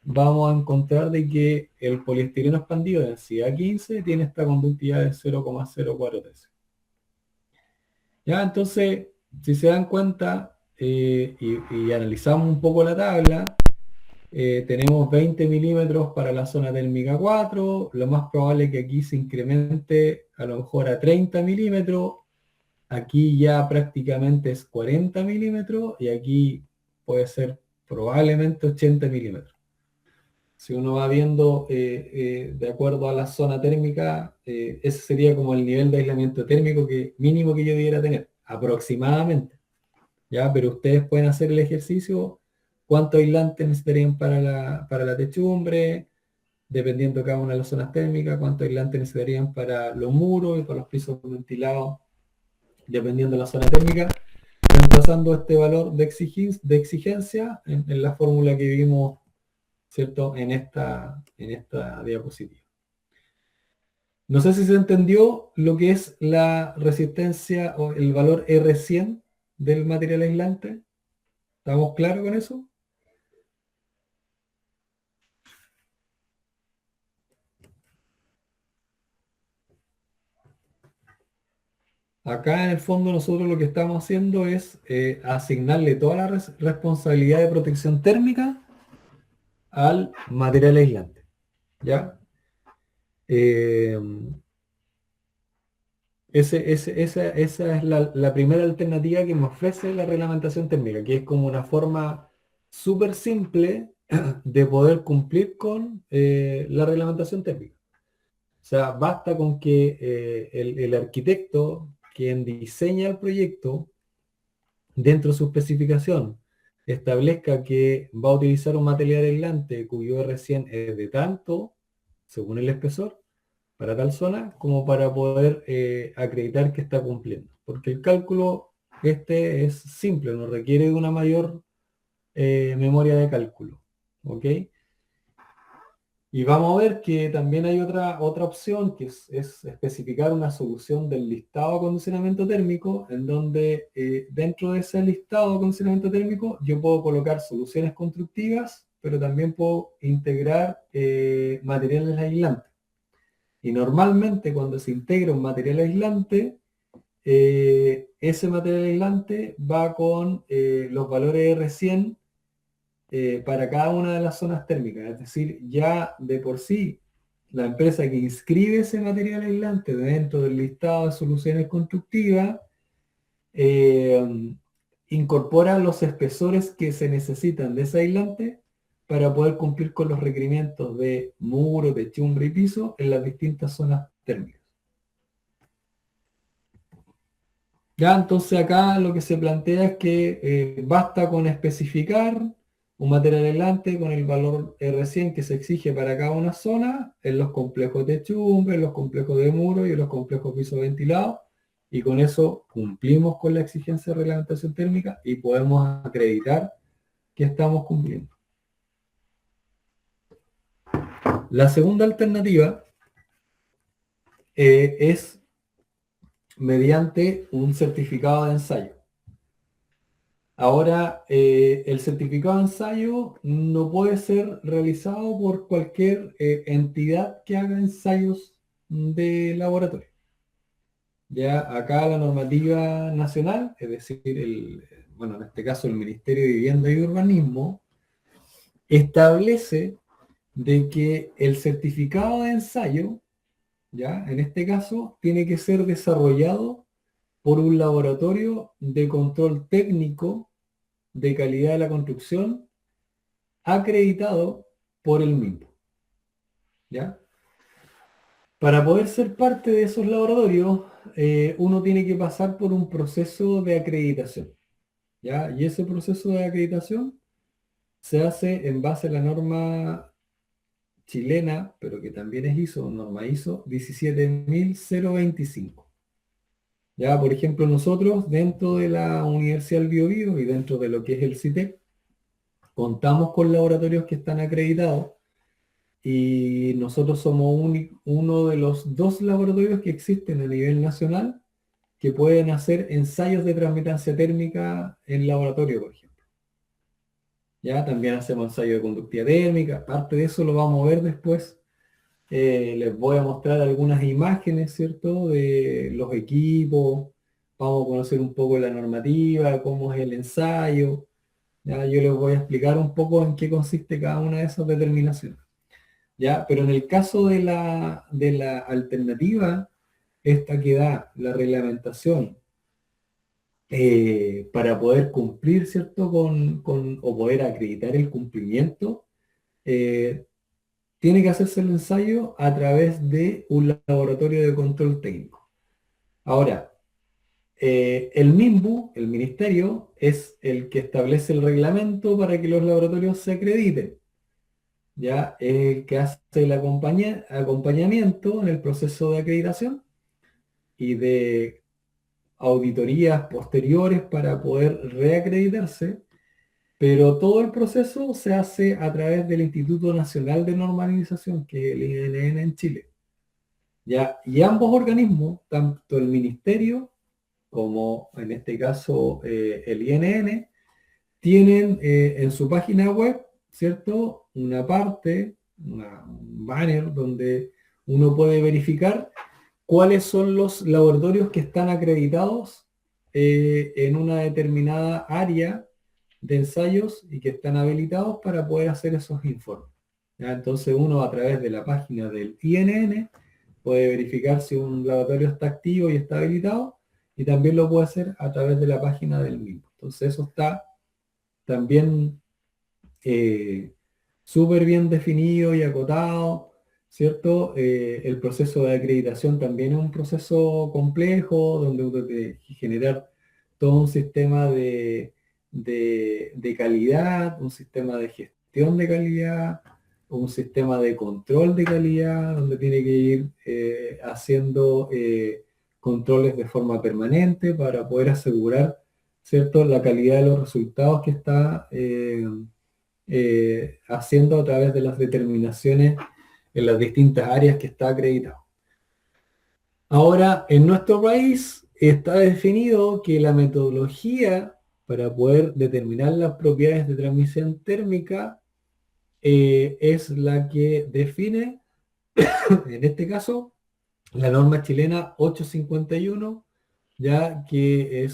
vamos a encontrar de que el poliestireno expandido de densidad 15 tiene esta conductividad de 0,0413. Ya, entonces, si se dan cuenta y analizamos un poco la tabla, tenemos 20 milímetros para la zona térmica 4, lo más probable es que aquí se incremente a lo mejor a 30 milímetros, aquí ya prácticamente es 40 milímetros y aquí puede ser probablemente 80 milímetros. Si uno va viendo de acuerdo a la zona térmica, ese sería como el nivel de aislamiento térmico mínimo que yo debiera tener, aproximadamente. ¿Ya? Pero ustedes pueden hacer el ejercicio, cuánto aislante necesitarían para la techumbre, dependiendo de cada una de las zonas térmicas, cuánto aislante necesitarían para los muros y para los pisos ventilados, dependiendo de la zona térmica, reemplazando este valor de exigencia en la fórmula que vimos, ¿cierto?, en esta diapositiva. No sé si se entendió lo que es la resistencia o el valor R100 del material aislante. ¿Estamos claros con eso? Acá en el fondo nosotros lo que estamos haciendo es asignarle toda la responsabilidad de protección térmica al material aislante. ¿Ya? Esa es la primera alternativa que me ofrece la reglamentación térmica, que es como una forma súper simple de poder cumplir con la reglamentación térmica. O sea, basta con que el arquitecto, quien diseña el proyecto, dentro de su especificación, establezca que va a utilizar un material aislante cuyo R100 es de tanto, según el espesor, para tal zona, como para poder acreditar que está cumpliendo. Porque el cálculo este es simple, no requiere de una mayor memoria de cálculo. ¿Ok? Y vamos a ver que también hay otra opción, que es especificar una solución del listado de acondicionamiento térmico, en donde dentro de ese listado de acondicionamiento térmico yo puedo colocar soluciones constructivas, pero también puedo integrar materiales aislantes. Y normalmente cuando se integra un material aislante, ese material aislante va con los valores R100 para cada una de las zonas térmicas. Es decir, ya de por sí, la empresa que inscribe ese material aislante dentro del listado de soluciones constructivas, incorpora los espesores que se necesitan de ese aislante para poder cumplir con los requerimientos de muro, techumbre y piso en las distintas zonas térmicas. Ya, entonces acá lo que se plantea es que basta con especificar un material aislante con el valor R100 que se exige para cada una zona en los complejos de techumbre, en los complejos de muro y en los complejos piso ventilado, y con eso cumplimos con la exigencia de reglamentación térmica y podemos acreditar que estamos cumpliendo. La segunda alternativa es mediante un certificado de ensayo. Ahora, el certificado de ensayo no puede ser realizado por cualquier entidad que haga ensayos de laboratorio. Ya acá la normativa nacional, es decir, bueno, en este caso el Ministerio de Vivienda y Urbanismo, establece de que el certificado de ensayo, ya en este caso, tiene que ser desarrollado por un laboratorio de control técnico de calidad de la construcción acreditado por el MIMPU. ¿Ya? Para poder ser parte de esos laboratorios, uno tiene que pasar por un proceso de acreditación. ¿Ya? Y ese proceso de acreditación se hace en base a la norma chilena, pero que también es ISO, norma ISO 17025. Ya, por ejemplo, nosotros dentro de la Universidad del Biobío y dentro de lo que es el CITEC, contamos con laboratorios que están acreditados y nosotros somos uno de los 2 laboratorios que existen a nivel nacional que pueden hacer ensayos de transmitancia térmica en laboratorio, por ejemplo. Ya, también hacemos ensayos de conductividad térmica, aparte de eso lo vamos a ver después. Les voy a mostrar algunas imágenes, ¿cierto? De los equipos, vamos a conocer un poco la normativa, cómo es el ensayo. Ya, yo les voy a explicar un poco en qué consiste cada una de esas determinaciones. ¿Ya? Pero en el caso de la alternativa, esta que da la reglamentación para poder cumplir, ¿cierto? O poder acreditar el cumplimiento, tiene que hacerse el ensayo a través de un laboratorio de control técnico. Ahora, el MIMBU, el ministerio, es el que establece el reglamento para que los laboratorios se acrediten. Ya es el que hace el acompañamiento en el proceso de acreditación y de auditorías posteriores para poder reacreditarse, pero todo el proceso se hace a través del Instituto Nacional de Normalización, que es el INN en Chile. ¿Ya? Y ambos organismos, tanto el ministerio como en este caso el INN, tienen en su página web, ¿cierto? Una parte, un banner donde uno puede verificar cuáles son los laboratorios que están acreditados en una determinada área de ensayos y que están habilitados para poder hacer esos informes. ¿Ya? Entonces uno a través de la página del INN puede verificar si un laboratorio está activo y está habilitado, y también lo puede hacer a través de la página del MIMBU. Entonces eso está también súper bien definido y acotado, ¿cierto? El proceso de acreditación también es un proceso complejo, donde uno tiene que generar todo un sistema de calidad, un sistema de gestión de calidad, un sistema de control de calidad, donde tiene que ir haciendo controles de forma permanente para poder asegurar, ¿cierto?, la calidad de los resultados que está haciendo a través de las determinaciones en las distintas áreas que está acreditado. Ahora, en nuestro país está definido que la metodología para poder determinar las propiedades de transmisión térmica es la que define, en este caso, la norma chilena 851, ya que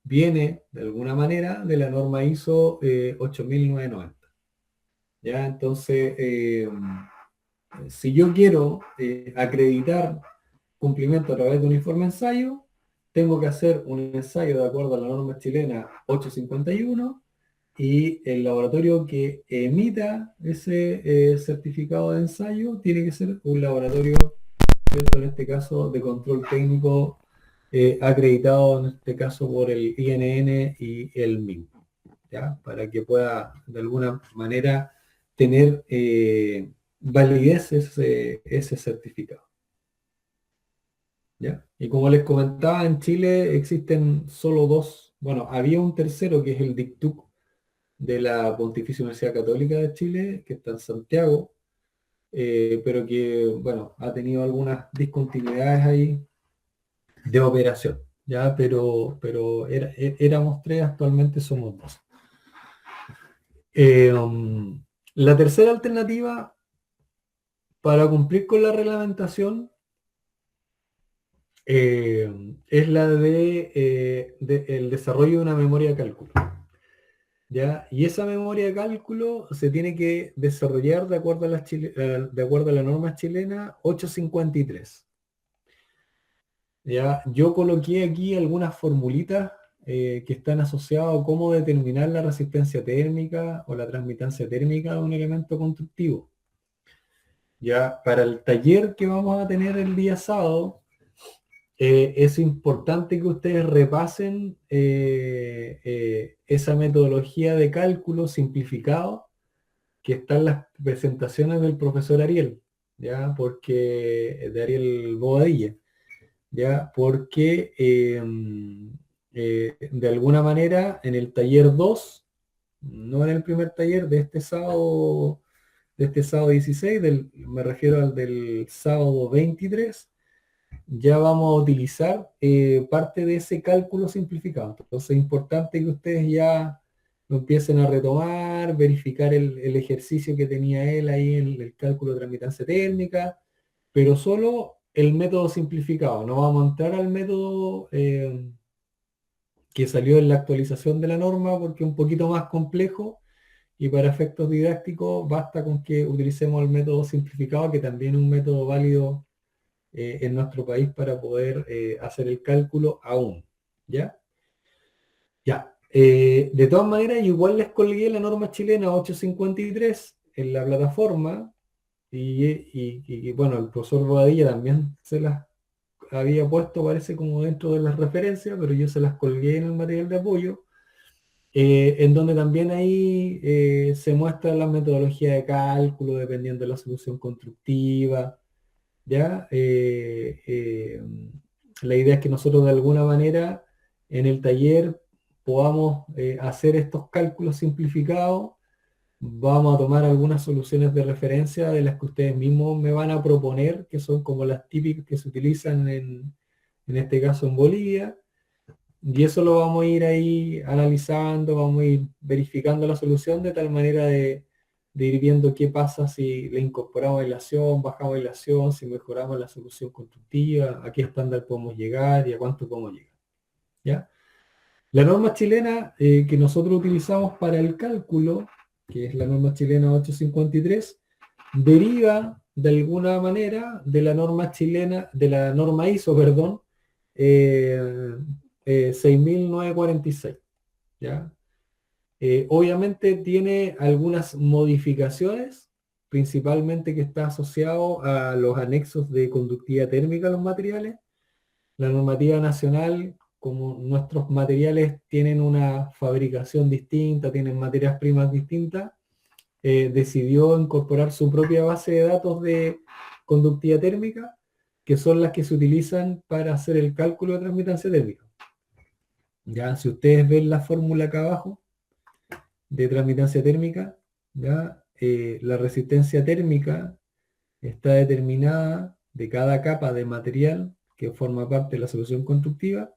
viene de alguna manera de la norma ISO 8990. ¿Ya? Entonces, si yo quiero acreditar cumplimiento a través de un informe ensayo, tengo que hacer un ensayo de acuerdo a la norma chilena 851 y el laboratorio que emita ese certificado de ensayo tiene que ser un laboratorio, ¿cierto? En este caso, de control técnico acreditado, en este caso, por el INN y el MIM, ¿ya? Para que pueda, de alguna manera, tener validez ese certificado, ¿ya? Y como les comentaba, en Chile existen solo dos, bueno, había un tercero que es el DICTUC de la Pontificia Universidad Católica de Chile, que está en Santiago, pero que, bueno, ha tenido algunas discontinuidades ahí de operación, ¿ya? Pero éramos tres, actualmente somos dos. La tercera alternativa para cumplir con la reglamentación es la de el desarrollo de una memoria de cálculo, ¿ya? Y esa memoria de cálculo se tiene que desarrollar de acuerdo de acuerdo a la norma chilena 853. ¿Ya? Yo coloqué aquí algunas formulitas que están asociadas a cómo determinar la resistencia térmica o la transmitancia térmica de un elemento constructivo. Ya para el taller que vamos a tener el día sábado, es importante que ustedes repasen esa metodología de cálculo simplificado que está en las presentaciones del profesor Ariel, ¿ya? Porque, de Ariel Bobadilla, ¿ya? Porque de alguna manera en el taller 2, no en el primer taller de este sábado 16, me refiero al del sábado 23, ya vamos a utilizar parte de ese cálculo simplificado. Entonces es importante que ustedes ya lo empiecen a retomar, verificar el ejercicio que tenía él ahí en el cálculo de transmitancia térmica, pero solo el método simplificado. No vamos a entrar al método que salió en la actualización de la norma porque es un poquito más complejo y para efectos didácticos basta con que utilicemos el método simplificado, que también es un método válido en nuestro país para poder hacer el cálculo aún, ¿ya? Ya. De todas maneras, igual les colgué la norma chilena 853 en la plataforma y, bueno, el profesor Bobadilla también se las había puesto, parece, como dentro de las referencias, pero yo se las colgué en el material de apoyo, en donde también ahí se muestra la metodología de cálculo dependiendo de la solución constructiva, ¿ya? La idea es que nosotros de alguna manera en el taller podamos hacer estos cálculos simplificados. Vamos a tomar algunas soluciones de referencia de las que ustedes mismos me van a proponer, que son como las típicas que se utilizan en este caso en Bolivia. Y eso lo vamos a ir ahí analizando, vamos a ir verificando la solución de tal manera de ir viendo qué pasa si le incorporamos aislación, bajamos aislación, si mejoramos la solución constructiva, a qué estándar podemos llegar y a cuánto podemos llegar, ¿ya? La norma chilena que nosotros utilizamos para el cálculo, que es la norma chilena 853, deriva de alguna manera de la norma chilena, de la norma ISO, perdón, 6946, ¿ya? Obviamente tiene algunas modificaciones, principalmente que está asociado a los anexos de conductividad térmica de los materiales. La normativa nacional, como nuestros materiales tienen una fabricación distinta, tienen materias primas distintas, decidió incorporar su propia base de datos de conductividad térmica, que son las que se utilizan para hacer el cálculo de transmitancia térmica. Ya, si ustedes ven la fórmula acá abajo, de transmitancia térmica, ¿ya? La resistencia térmica está determinada de cada capa de material que forma parte de la solución constructiva,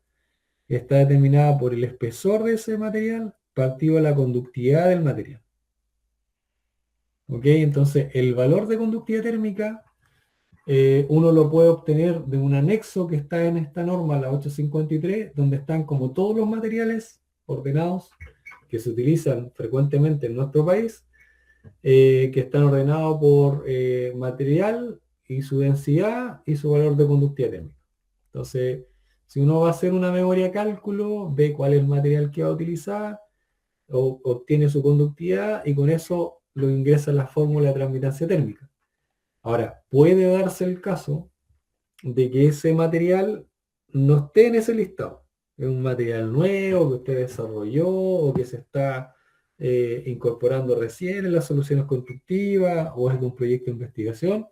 está determinada por el espesor de ese material partido de la conductividad del material. ¿Ok? Entonces, el valor de conductividad térmica uno lo puede obtener de un anexo que está en esta norma, la 853, donde están como todos los materiales ordenados que se utilizan frecuentemente en nuestro país, que están ordenados por material y su densidad y su valor de conductividad térmica. Entonces, si uno va a hacer una memoria cálculo, ve cuál es el material que va a utilizar, obtiene su conductividad y con eso lo ingresa en la fórmula de transmitancia térmica. Ahora, puede darse el caso de que ese material no esté en ese listado. Es un material nuevo que usted desarrolló o que se está incorporando recién en las soluciones constructivas o es de un proyecto de investigación.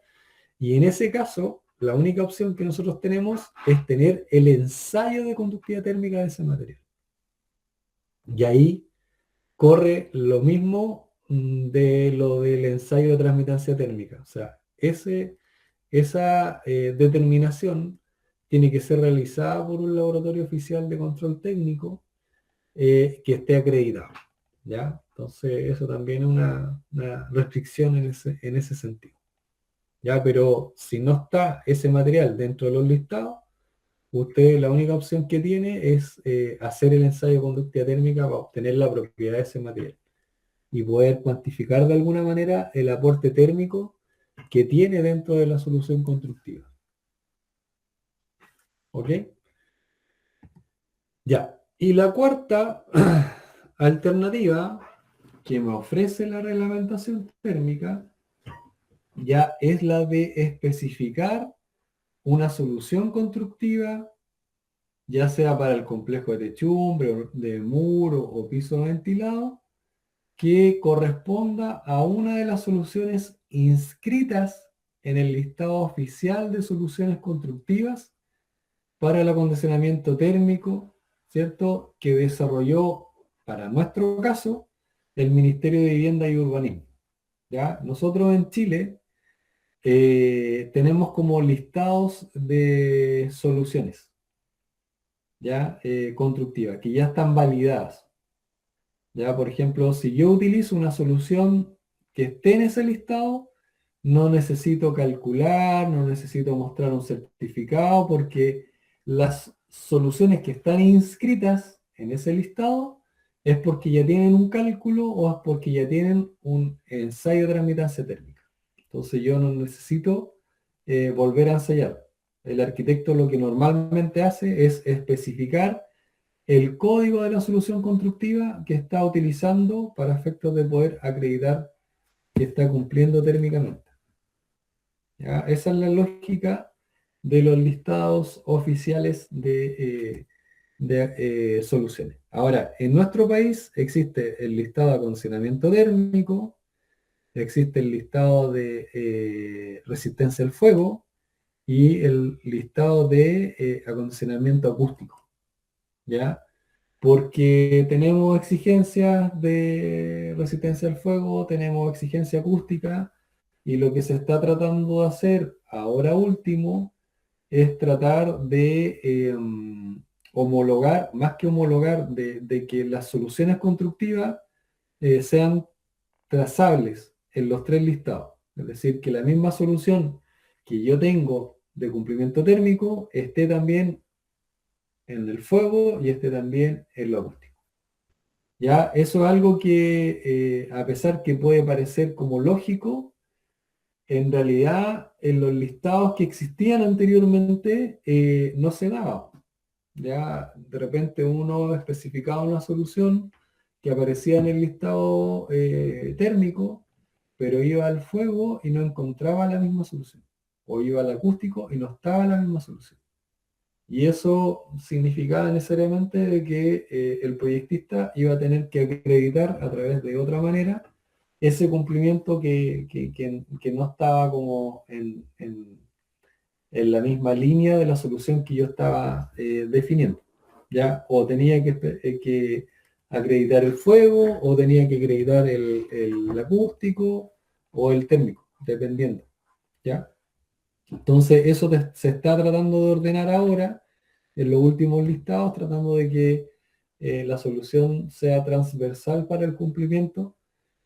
Y en ese caso, la única opción que nosotros tenemos es tener el ensayo de conductividad térmica de ese material. Y ahí corre lo mismo de lo del ensayo de transmitancia térmica. O sea, esa determinación tiene que ser realizada por un laboratorio oficial de control técnico que esté acreditado. ¿Ya? Entonces, eso también es una restricción en ese sentido. ¿Ya? Pero si no está ese material dentro de los listados, usted la única opción que tiene es hacer el ensayo de conductividad térmica para obtener la propiedad de ese material y poder cuantificar de alguna manera el aporte térmico que tiene dentro de la solución constructiva. ¿Ok? Ya. Y la cuarta alternativa que me ofrece la reglamentación térmica ya es la de especificar una solución constructiva, ya sea para el complejo de techumbre, de muro o piso ventilado, que corresponda a una de las soluciones inscritas en el listado oficial de soluciones constructivas para el acondicionamiento térmico, ¿cierto? Que desarrolló, para nuestro caso, el Ministerio de Vivienda y Urbanismo. ¿Ya? Nosotros en Chile tenemos como listados de soluciones, ¿ya? Constructivas, que ya están validadas. ¿Ya? Por ejemplo, si yo utilizo una solución que esté en ese listado, no necesito calcular, no necesito mostrar un certificado, porque las soluciones que están inscritas en ese listado es porque ya tienen un cálculo o es porque ya tienen un ensayo de transmitancia térmica. Entonces yo no necesito volver a ensayar. El arquitecto lo que normalmente hace es especificar el código de la solución constructiva que está utilizando para efectos de poder acreditar que está cumpliendo térmicamente. ¿Ya? Esa es la lógica de los listados oficiales de soluciones. Ahora, en nuestro país existe el listado de acondicionamiento térmico, existe el listado de resistencia al fuego y el listado de acondicionamiento acústico. ¿Ya? Porque tenemos exigencias de resistencia al fuego, tenemos exigencia acústica, y lo que se está tratando de hacer ahora último es tratar de homologar, más que homologar, de que las soluciones constructivas sean trazables en los tres listados. Es decir, que la misma solución que yo tengo de cumplimiento térmico esté también en el fuego y esté también en lo acústico. Ya, eso es algo que, a pesar que puede parecer como lógico, en realidad en los listados que existían anteriormente no se daba. Ya, de repente uno especificaba una solución que aparecía en el listado térmico, pero iba al fuego y no encontraba la misma solución. O iba al acústico y no estaba la misma solución. Y eso significaba necesariamente de que el proyectista iba a tener que acreditar a través de otra manera ese cumplimiento que no estaba como en la misma línea de la solución que yo estaba definiendo. ¿Ya? O tenía que acreditar el fuego, o tenía que acreditar el acústico, o el térmico, dependiendo. ¿Ya? Entonces, eso se está tratando de ordenar ahora en los últimos listados, tratando de que la solución sea transversal para el cumplimiento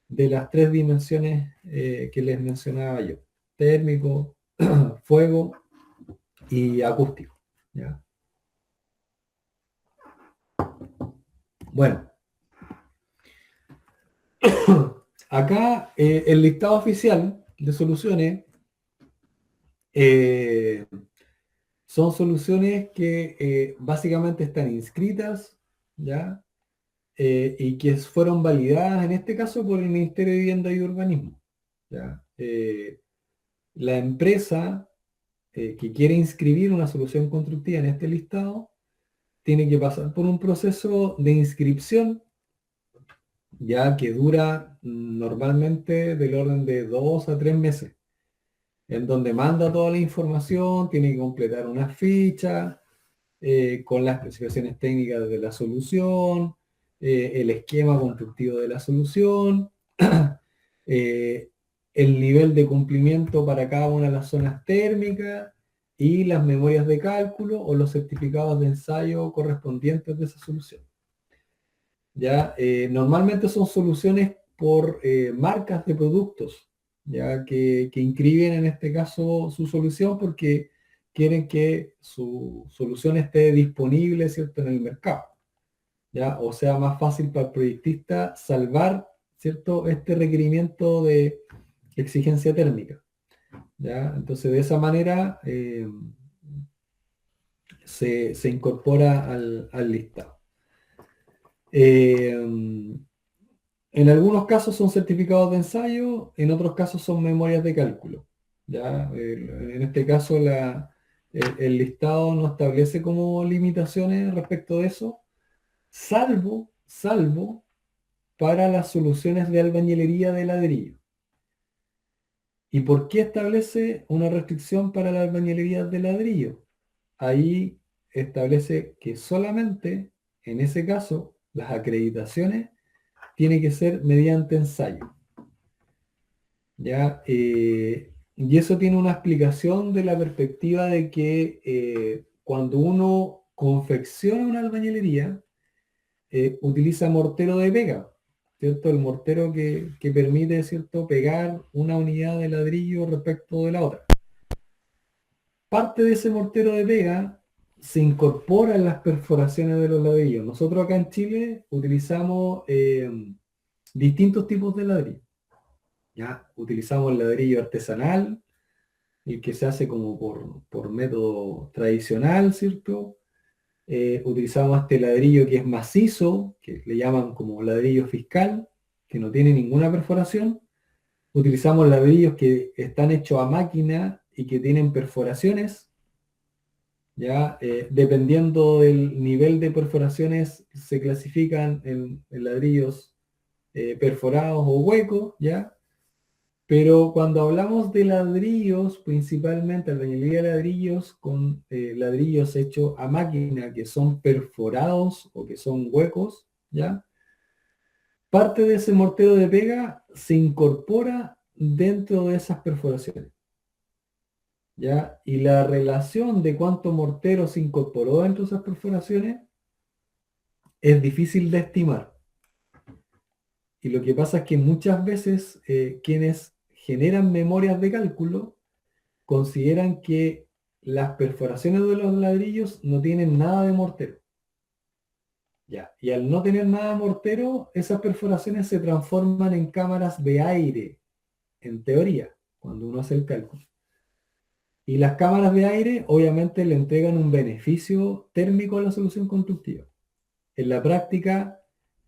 de las tres dimensiones que les mencionaba yo: térmico, fuego y acústico. ¿Ya? Bueno, acá el listado oficial de soluciones son soluciones que básicamente están inscritas, ¿ya? y que fueron validadas en este caso por el Ministerio de Vivienda y Urbanismo. ¿Ya? La empresa que quiere inscribir una solución constructiva en este listado tiene que pasar por un proceso de inscripción, ya que dura normalmente del orden de 2 a 3 meses, en donde manda toda la información, tiene que completar una ficha con las especificaciones técnicas de la solución, el esquema constructivo de la solución, eh, el nivel de cumplimiento para cada una de las zonas térmicas y las memorias de cálculo o los certificados de ensayo correspondientes de esa solución. ¿Ya? Normalmente son soluciones por marcas de productos, ya que inscriben en este caso su solución porque quieren que su solución esté disponible, ¿cierto?, en el mercado, ¿ya? O sea, más fácil para el proyectista salvar, ¿cierto?, este requerimiento de exigencia térmica, ¿ya? Entonces, de esa manera se incorpora al listado. En algunos casos son certificados de ensayo, en otros casos son memorias de cálculo, ¿ya? En este caso el listado no establece como limitaciones respecto de eso, salvo para las soluciones de albañilería de ladrillo. ¿Y por qué establece una restricción para la albañilería de ladrillo? Ahí establece que solamente en ese caso las acreditaciones tienen que ser mediante ensayo. ¿Ya? Y eso tiene una explicación de la perspectiva de que cuando uno confecciona una albañilería, utiliza mortero de pega, ¿cierto? El mortero que permite, ¿cierto?, pegar una unidad de ladrillo respecto de la otra. Parte de ese mortero de pega se incorpora en las perforaciones de los ladrillos. Nosotros acá en Chile utilizamos distintos tipos de ladrillo. ¿Ya? Utilizamos el ladrillo artesanal, el que se hace como por método tradicional, ¿cierto? Utilizamos este ladrillo que es macizo, que le llaman como ladrillo fiscal, que no tiene ninguna perforación. Utilizamos ladrillos que están hechos a máquina y que tienen perforaciones, ¿ya? Dependiendo del nivel de perforaciones, se clasifican en ladrillos perforados o huecos, ¿ya? Pero cuando hablamos de ladrillos, principalmente albañilería de ladrillos, con ladrillos hechos a máquina que son perforados o que son huecos, ¿ya? Parte de ese mortero de pega se incorpora dentro de esas perforaciones, ¿ya? Y la relación de cuánto mortero se incorporó dentro de esas perforaciones es difícil de estimar. Y lo que pasa es que muchas veces quienes generan memorias de cálculo consideran que las perforaciones de los ladrillos no tienen nada de mortero. Ya. Y al no tener nada de mortero, esas perforaciones se transforman en cámaras de aire, en teoría, cuando uno hace el cálculo. Y las cámaras de aire obviamente le entregan un beneficio térmico a la solución constructiva. En la práctica,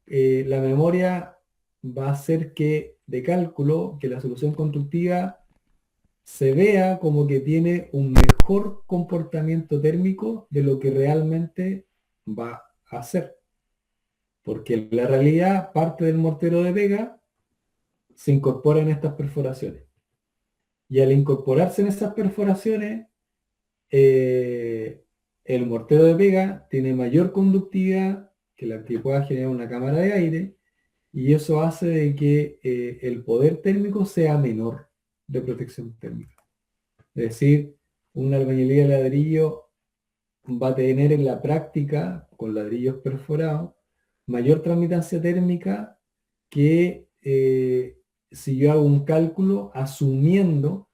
la memoria va a hacer que, de cálculo, que la solución constructiva se vea como que tiene un mejor comportamiento térmico de lo que realmente va a hacer. Porque en la realidad parte del mortero de pega se incorpora en estas perforaciones. Y al incorporarse en esas perforaciones, el mortero de pega tiene mayor conductividad que la que pueda generar una cámara de aire, y eso hace de que el poder térmico sea menor de protección térmica. Es decir, una albañilería de ladrillo va a tener en la práctica, con ladrillos perforados, mayor transmitancia térmica que si yo hago un cálculo asumiendo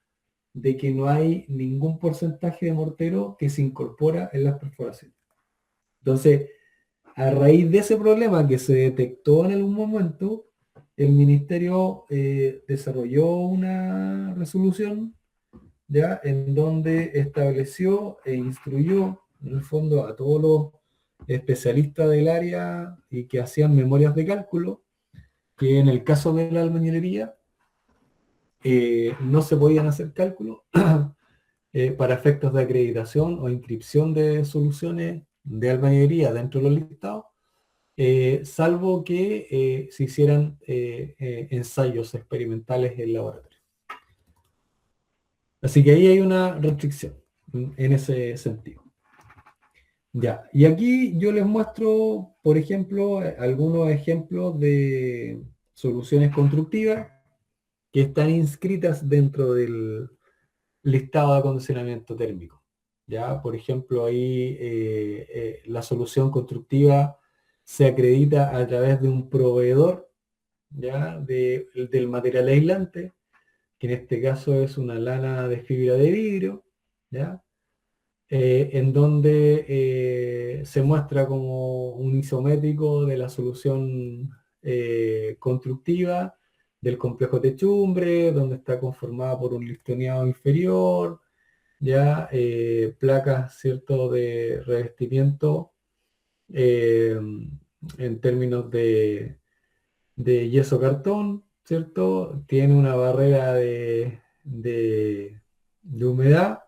de que no hay ningún porcentaje de mortero que se incorpora en las perforaciones. Entonces, a raíz de ese problema que se detectó en algún momento, el ministerio desarrolló una resolución, ¿ya?, en donde estableció e instruyó, en el fondo, a todos especialistas del área y que hacían memorias de cálculo, que en el caso de la albañilería no se podían hacer cálculos para efectos de acreditación o inscripción de soluciones de albañilería dentro de los listados, salvo que se hicieran ensayos experimentales en laboratorio. Así que ahí hay una restricción en ese sentido. Ya, y aquí yo les muestro, por ejemplo, algunos ejemplos de soluciones constructivas que están inscritas dentro del listado de acondicionamiento térmico. Ya, por ejemplo, ahí la solución constructiva se acredita a través de un proveedor, ya, del material aislante, que en este caso es una lana de fibra de vidrio, ya, en donde se muestra como un isométrico de la solución constructiva del complejo techumbre, donde está conformada por un listoneado inferior, ya placas, ¿cierto?, de revestimiento en términos de yeso cartón, ¿cierto? Tiene una barrera de humedad,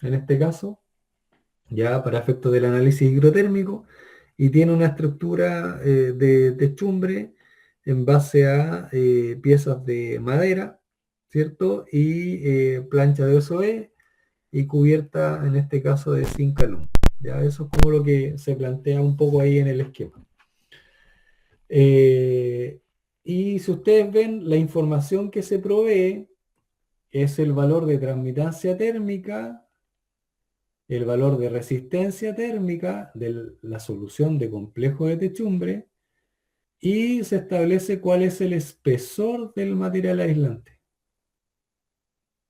en este caso, ya para efectos del análisis hidrotérmico, y tiene una estructura de techumbre en base a piezas de madera, ¿cierto? Y plancha de OSB y cubierta, en este caso, de zinc alum. Ya eso es como lo que se plantea un poco ahí en el esquema. Y si ustedes ven, la información que se provee es el valor de transmitancia térmica, el valor de resistencia térmica de la solución de complejo de techumbre, y se establece cuál es el espesor del material aislante,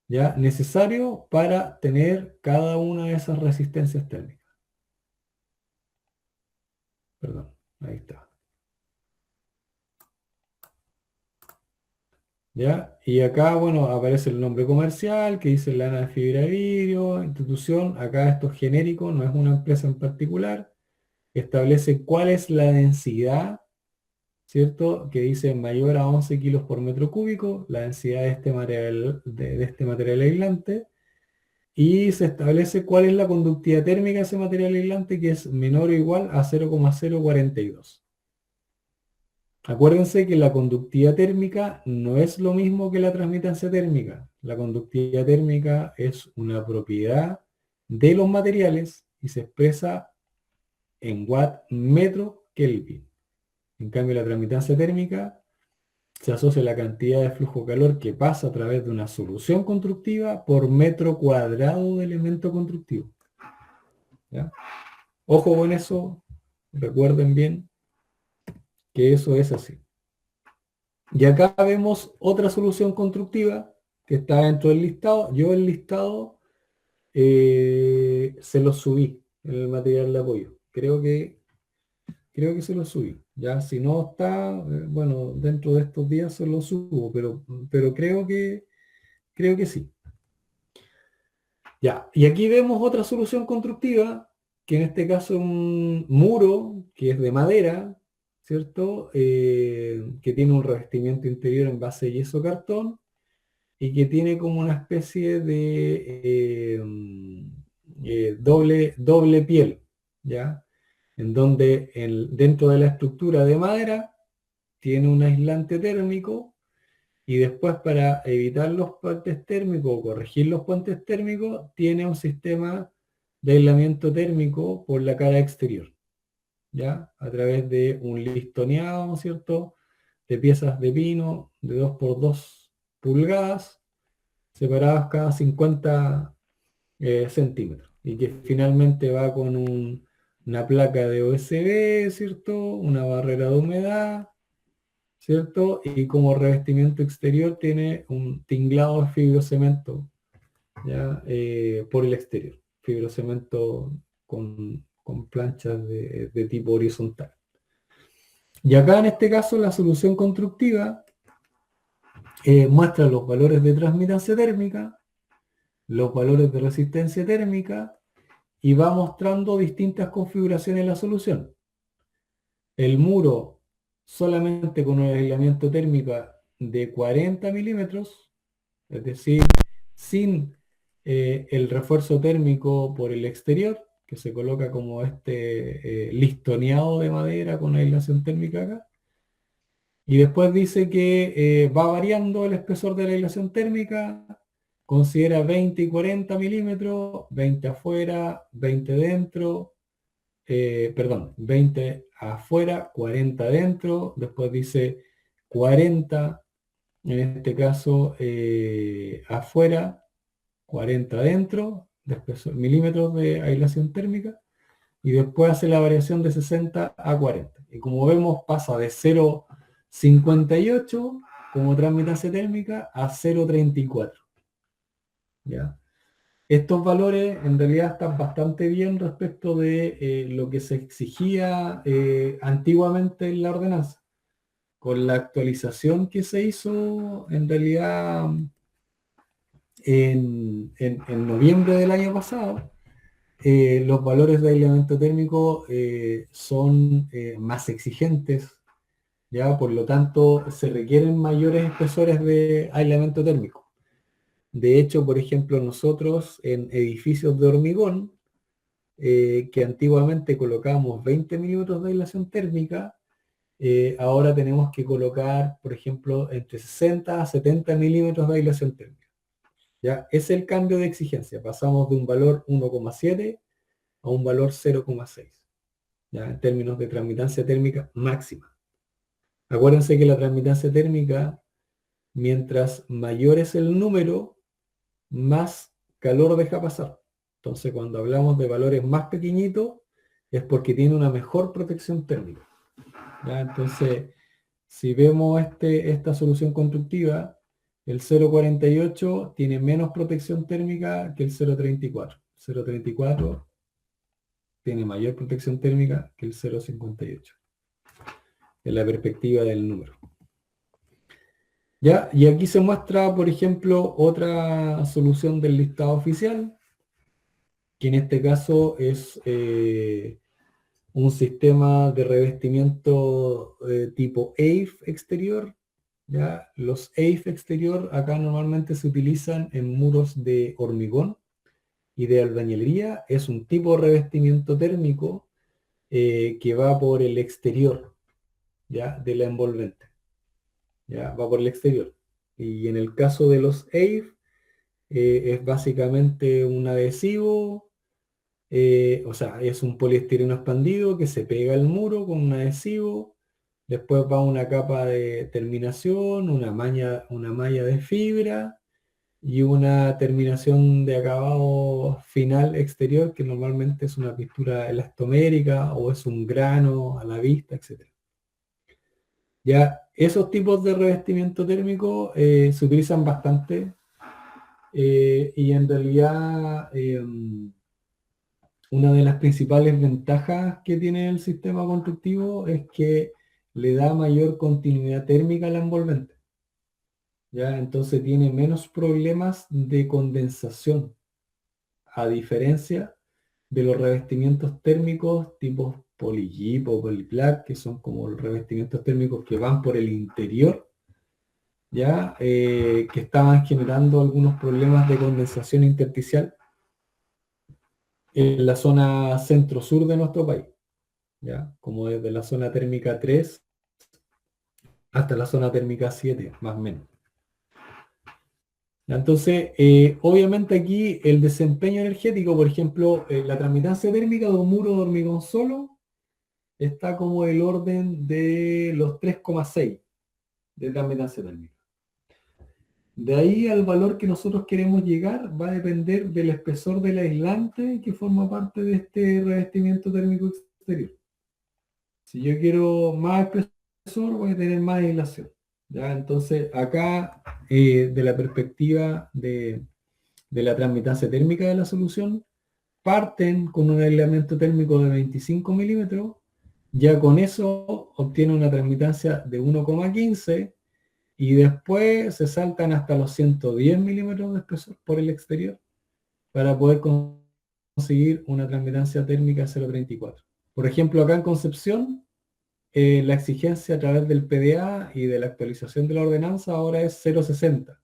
¿ya? Necesario para tener cada una de esas resistencias térmicas. Perdón, ahí está. ¿Ya? Y acá, bueno, aparece el nombre comercial que dice lana de fibra de vidrio, institución. Acá esto es genérico, no es una empresa en particular. Establece cuál es la densidad, ¿cierto? Que dice mayor a 11 kilos por metro cúbico, la densidad de este material, de este material aislante. Y se establece cuál es la conductividad térmica de ese material aislante, que es menor o igual a 0,042. Acuérdense que la conductividad térmica no es lo mismo que la transmitancia térmica. La conductividad térmica es una propiedad de los materiales y se expresa en watt metro Kelvin. En cambio, la transmitancia térmica se asocia a la cantidad de flujo de calor que pasa a través de una solución constructiva por metro cuadrado de elemento constructivo. ¿Ya? Ojo con eso, recuerden bien que eso es así. Y acá vemos otra solución constructiva que está dentro del listado. Yo el listado se lo subí en el material de apoyo. Creo que se lo subí. Ya, si no está, bueno, dentro de estos días se lo subo, pero creo que sí. Ya, y aquí vemos otra solución constructiva, que en este caso es un muro que es de madera, ¿cierto? Que tiene un revestimiento interior en base de yeso cartón y que tiene como una especie de doble piel, ¿ya? En donde dentro de la estructura de madera tiene un aislante térmico y después, para evitar los puentes térmicos o corregir los puentes térmicos, tiene un sistema de aislamiento térmico por la cara exterior, ¿ya? A través de un listoneado, ¿cierto? De piezas de pino de 2 por 2 pulgadas, separadas cada 50 centímetros. Y que finalmente va con una placa de OSB, ¿cierto? Una barrera de humedad, ¿cierto? Y como revestimiento exterior tiene un tinglado de fibrocemento, ¿ya? Por el exterior. Fibrocemento con planchas de tipo horizontal. Y acá en este caso la solución constructiva muestra los valores de transmitancia térmica, los valores de resistencia térmica y va mostrando distintas configuraciones en la solución. El muro solamente con un aislamiento térmico de 40 milímetros, es decir, sin el refuerzo térmico por el exterior, que se coloca como este listoneado de madera con aislación térmica acá. Y después dice que va variando el espesor de la aislación térmica, considera 20 y 40 milímetros, 20 afuera, 20 dentro, perdón, 20 afuera, 40 dentro, después dice 40, en este caso afuera, 40 dentro, después milímetros de aislación térmica, y después hace la variación de 60 a 40. Y como vemos pasa de 0,58 como transmitancia térmica a 0,34. ¿Ya? Estos valores en realidad están bastante bien respecto de lo que se exigía antiguamente en la ordenanza. Con la actualización que se hizo en realidad en noviembre del año pasado, los valores de aislamiento térmico son más exigentes, ¿ya? Por lo tanto, se requieren mayores espesores de aislamiento térmico. De hecho, por ejemplo, nosotros en edificios de hormigón, que antiguamente colocábamos 20 milímetros de aislación térmica, ahora tenemos que colocar, por ejemplo, entre 60 a 70 milímetros de aislación térmica. ¿Ya? Es el cambio de exigencia. Pasamos de un valor 1,7 a un valor 0,6, ¿ya? En términos de transmitancia térmica máxima. Acuérdense que la transmitancia térmica, mientras mayor es el número, más calor deja pasar. Entonces, cuando hablamos de valores más pequeñitos, es porque tiene una mejor protección térmica. ¿Ya? Entonces, si vemos esta solución constructiva, el 0,48 tiene menos protección térmica que el 0,34. 0,34 tiene mayor protección térmica que el 0,58, en la perspectiva del número. ¿Ya? Y aquí se muestra, por ejemplo, otra solución del listado oficial, que en este caso es un sistema de revestimiento tipo EIF exterior. ¿Ya? Los EIF exterior acá normalmente se utilizan en muros de hormigón y de albañilería. Es un tipo de revestimiento térmico que va por el exterior, ¿ya? De la envolvente. ¿Ya? Va por el exterior. Y en el caso de los EIF, es básicamente un adhesivo, o sea, es un poliestireno expandido que se pega al muro con un adhesivo, después va una capa de terminación, una malla de fibra y una terminación de acabado final exterior, que normalmente es una pintura elastomérica o es un grano a la vista, etc. Ya, esos tipos de revestimiento térmico se utilizan bastante y en realidad una de las principales ventajas que tiene el sistema constructivo es que le da mayor continuidad térmica a la envolvente. ¿Ya? Entonces tiene menos problemas de condensación, a diferencia de los revestimientos térmicos tipo polygyp o polyplaque, que son como los revestimientos térmicos que van por el interior, ¿ya? Que estaban generando algunos problemas de condensación intersticial en la zona centro-sur de nuestro país, ¿ya? Como desde la zona térmica 3 hasta la zona térmica 7, más o menos. Entonces, obviamente aquí el desempeño energético, por ejemplo, la transmitancia térmica de un muro de hormigón solo está como el orden de los 3,6 de transmitancia térmica. De ahí al valor que nosotros queremos llegar va a depender del espesor del aislante que forma parte de este revestimiento térmico exterior. Si yo quiero más espesor, voy a tener más aislación. ¿Ya? Entonces, acá, de la perspectiva de la transmitancia térmica de la solución, parten con un aislamiento térmico de 25 milímetros, ya con eso obtiene una transmitancia de 1,15 y después se saltan hasta los 110 milímetros de espesor por el exterior para poder conseguir una transmitancia térmica 0,34. Por ejemplo, acá en Concepción, la exigencia a través del PDA y de la actualización de la ordenanza ahora es 0,60.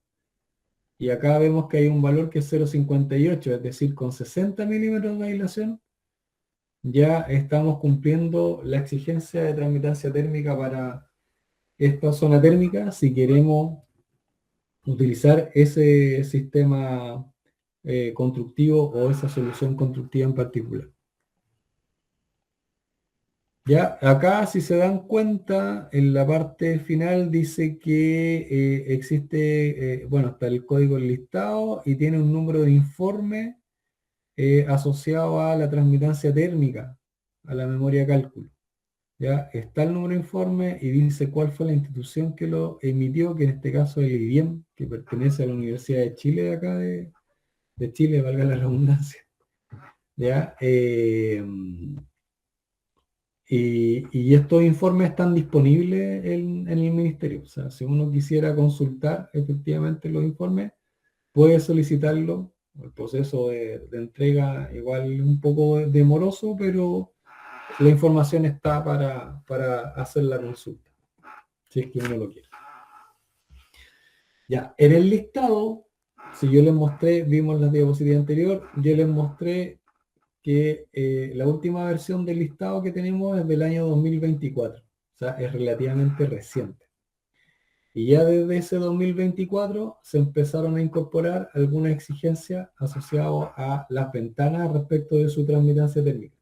Y acá vemos que hay un valor que es 0,58, es decir, con 60 milímetros de aislación ya estamos cumpliendo la exigencia de transmitancia térmica para esta zona térmica si queremos utilizar ese sistema constructivo o esa solución constructiva en particular. Ya, acá si se dan cuenta, en la parte final dice que existe, bueno, está el código enlistado y tiene un número de informe asociado a la transmitancia térmica, a la memoria cálculo. Ya está el número de informe y dice cuál fue la institución que lo emitió, que en este caso es el IBIEM, que pertenece a la Universidad de Chile, de acá de Chile, valga la redundancia. ¿Ya? Y estos informes están disponibles en el ministerio. O sea, si uno quisiera consultar efectivamente los informes, puede solicitarlo. El proceso de entrega igual un poco demoroso, pero la información está para hacer la consulta, si es que uno lo quiere. Ya, en el listado, si yo les mostré, vimos la diapositiva anterior, yo les mostré que la última versión del listado que tenemos es del año 2024, o sea, es relativamente reciente. Y ya desde ese 2024 se empezaron a incorporar algunas exigencias asociadas a las ventanas respecto de su transmitancia térmica.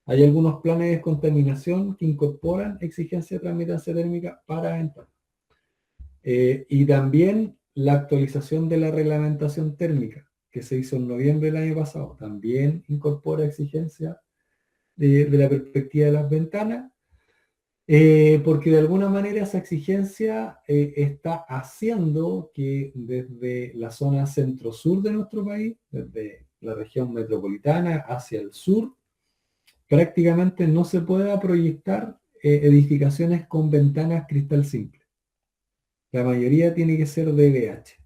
Hay algunos planes de descontaminación que incorporan exigencia de transmitancia térmica para ventanas. Y también la actualización de la reglamentación térmica, que se hizo en noviembre del año pasado, también incorpora exigencia de la perspectiva de las ventanas, porque de alguna manera esa exigencia está haciendo que desde la zona centro-sur de nuestro país, desde la región metropolitana hacia el sur, prácticamente no se pueda proyectar edificaciones con ventanas cristal simple. La mayoría tiene que ser DBH.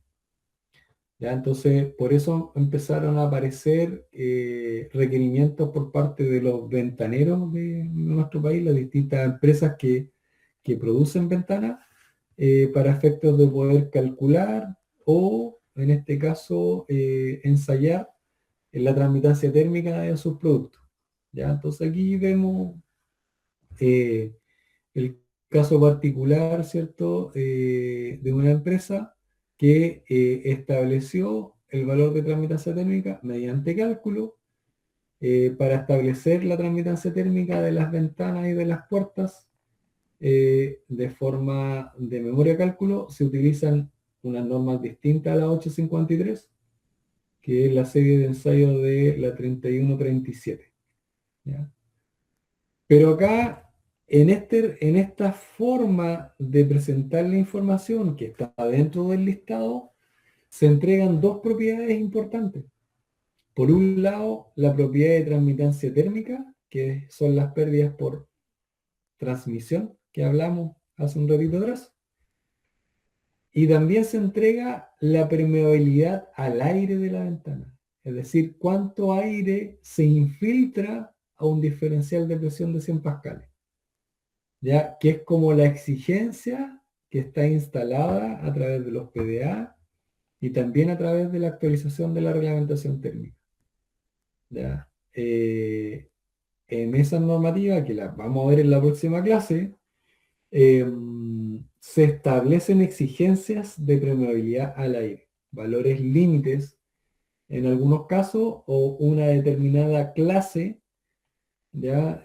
¿Ya? Entonces, por eso empezaron a aparecer requerimientos por parte de los ventaneros de nuestro país, las distintas empresas que producen ventanas, para efectos de poder calcular o, en este caso, ensayar la transmitancia térmica de sus productos. ¿Ya? Entonces aquí vemos el caso particular, ¿cierto?, de una empresa que estableció el valor de transmitancia térmica mediante cálculo para establecer la transmitancia térmica de las ventanas y de las puertas de forma de memoria cálculo. Se utilizan unas normas distintas a la 853, que es la serie de ensayo de la 3137. ¿Ya? Pero acá, en esta forma de presentar la información que está dentro del listado, se entregan dos propiedades importantes. Por un lado, la propiedad de transmitancia térmica, que son las pérdidas por transmisión, que hablamos hace un ratito atrás. Y también se entrega la permeabilidad al aire de la ventana. Es decir, cuánto aire se infiltra a un diferencial de presión de 100 pascales. ¿Ya? Que es como la exigencia que está instalada a través de los PDA y también a través de la actualización de la reglamentación térmica. ¿Ya? En esa normativa, que la vamos a ver en la próxima clase, se establecen exigencias de permeabilidad al aire, valores límites en algunos casos o una determinada clase, ¿ya?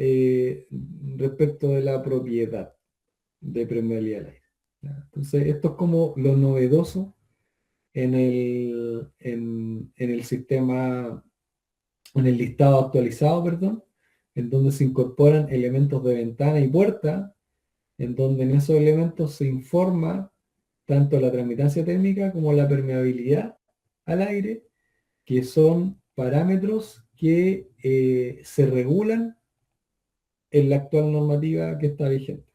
Respecto de la propiedad de permeabilidad al aire. ¿Ya? Entonces, esto es como lo novedoso en el sistema, en el listado actualizado, perdón, en donde se incorporan elementos de ventana y puerta, en donde en esos elementos se informa tanto la transmitancia térmica como la permeabilidad al aire, que son parámetros que se regulan en la actual normativa que está vigente.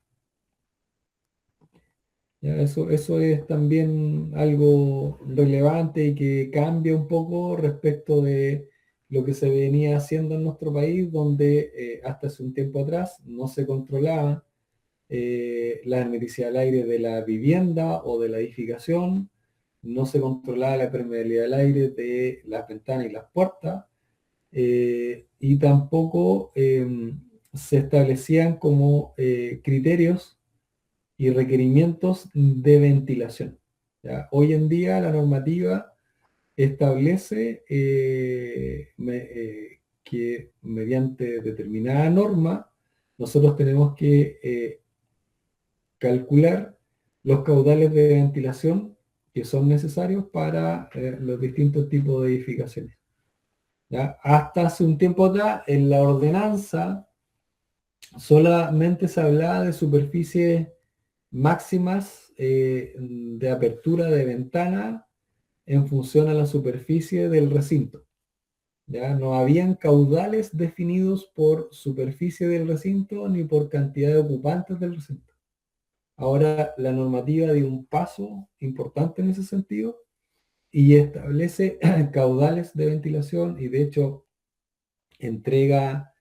Ya, eso es también algo relevante y que cambia un poco respecto de lo que se venía haciendo en nuestro país, donde hasta hace un tiempo atrás no se controlaba la hermeticidad del aire de la vivienda o de la edificación, no se controlaba la permeabilidad del aire de las ventanas y las puertas, y tampoco se establecían como criterios y requerimientos de ventilación. ¿Ya? Hoy en día la normativa establece que mediante determinada norma nosotros tenemos que calcular los caudales de ventilación que son necesarios para los distintos tipos de edificaciones. ¿Ya? Hasta hace un tiempo atrás, en la ordenanza solamente se hablaba de superficies máximas de apertura de ventana en función a la superficie del recinto. ¿Ya? No habían caudales definidos por superficie del recinto ni por cantidad de ocupantes del recinto. Ahora la normativa dio un paso importante en ese sentido y establece caudales de ventilación y de hecho entrega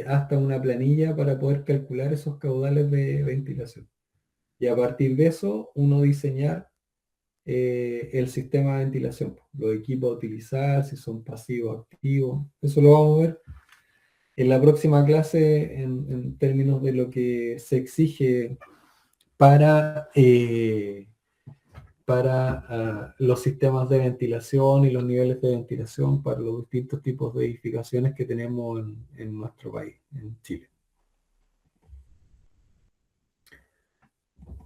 hasta una planilla para poder calcular esos caudales de ventilación. Y a partir de eso uno diseñar el sistema de ventilación, los equipos a utilizar, si son pasivos, activos. Eso lo vamos a ver en la próxima clase en términos de lo que se exige para los sistemas de ventilación y los niveles de ventilación para los distintos tipos de edificaciones que tenemos en nuestro país, en Chile.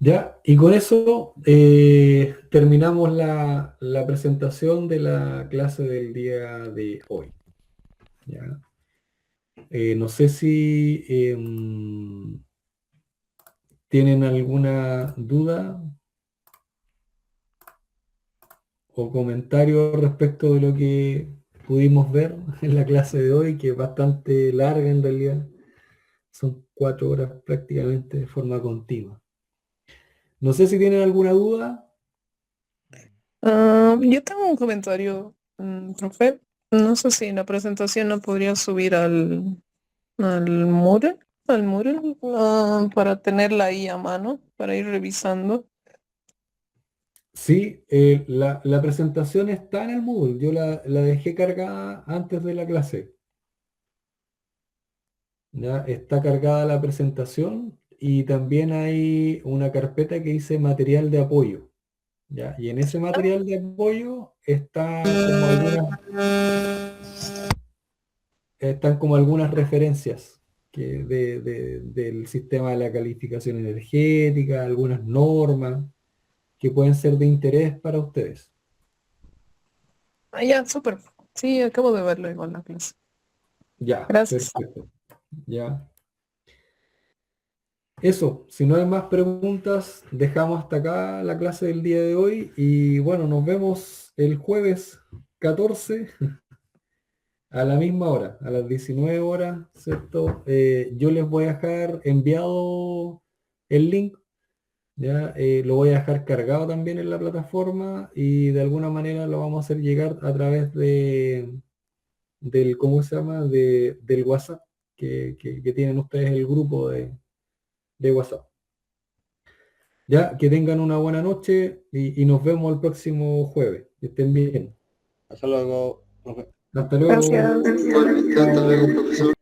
Ya, y con eso terminamos la presentación de la clase del día de hoy. ¿Ya? No sé si tienen alguna duda o comentario respecto de lo que pudimos ver en la clase de hoy, que es bastante larga en realidad. Son 4 horas prácticamente de forma continua. No sé si tienen alguna duda. Yo tengo un comentario, profe. No sé si la presentación no podría subir al Moodle, para tenerla ahí a mano, para ir revisando. Sí, la presentación está en el Moodle. Yo la dejé cargada antes de la clase. ¿Ya? Está cargada la presentación y también hay una carpeta que dice material de apoyo. ¿Ya? Y en ese material de apoyo están como algunas referencias del sistema de la calificación energética, algunas normas que pueden ser de interés para ustedes. Ah, ya, súper. Sí, acabo de verlo igual en la clase. Ya, Gracias. perfecto. Ya. Eso, si no hay más preguntas, dejamos hasta acá la clase del día de hoy y bueno, nos vemos el jueves 14 a la misma hora, a las 19 horas, ¿cierto? Yo les voy a dejar enviado el link, ¿ya? Lo voy a dejar cargado también en la plataforma y de alguna manera lo vamos a hacer llegar a través del, ¿cómo se llama? Del WhatsApp que tienen ustedes el grupo de WhatsApp. Ya, que tengan una buena noche y nos vemos el próximo jueves. Que estén bien. Hasta luego, profe. Hasta luego. Gracias. Igualmente, hasta luego, profesor.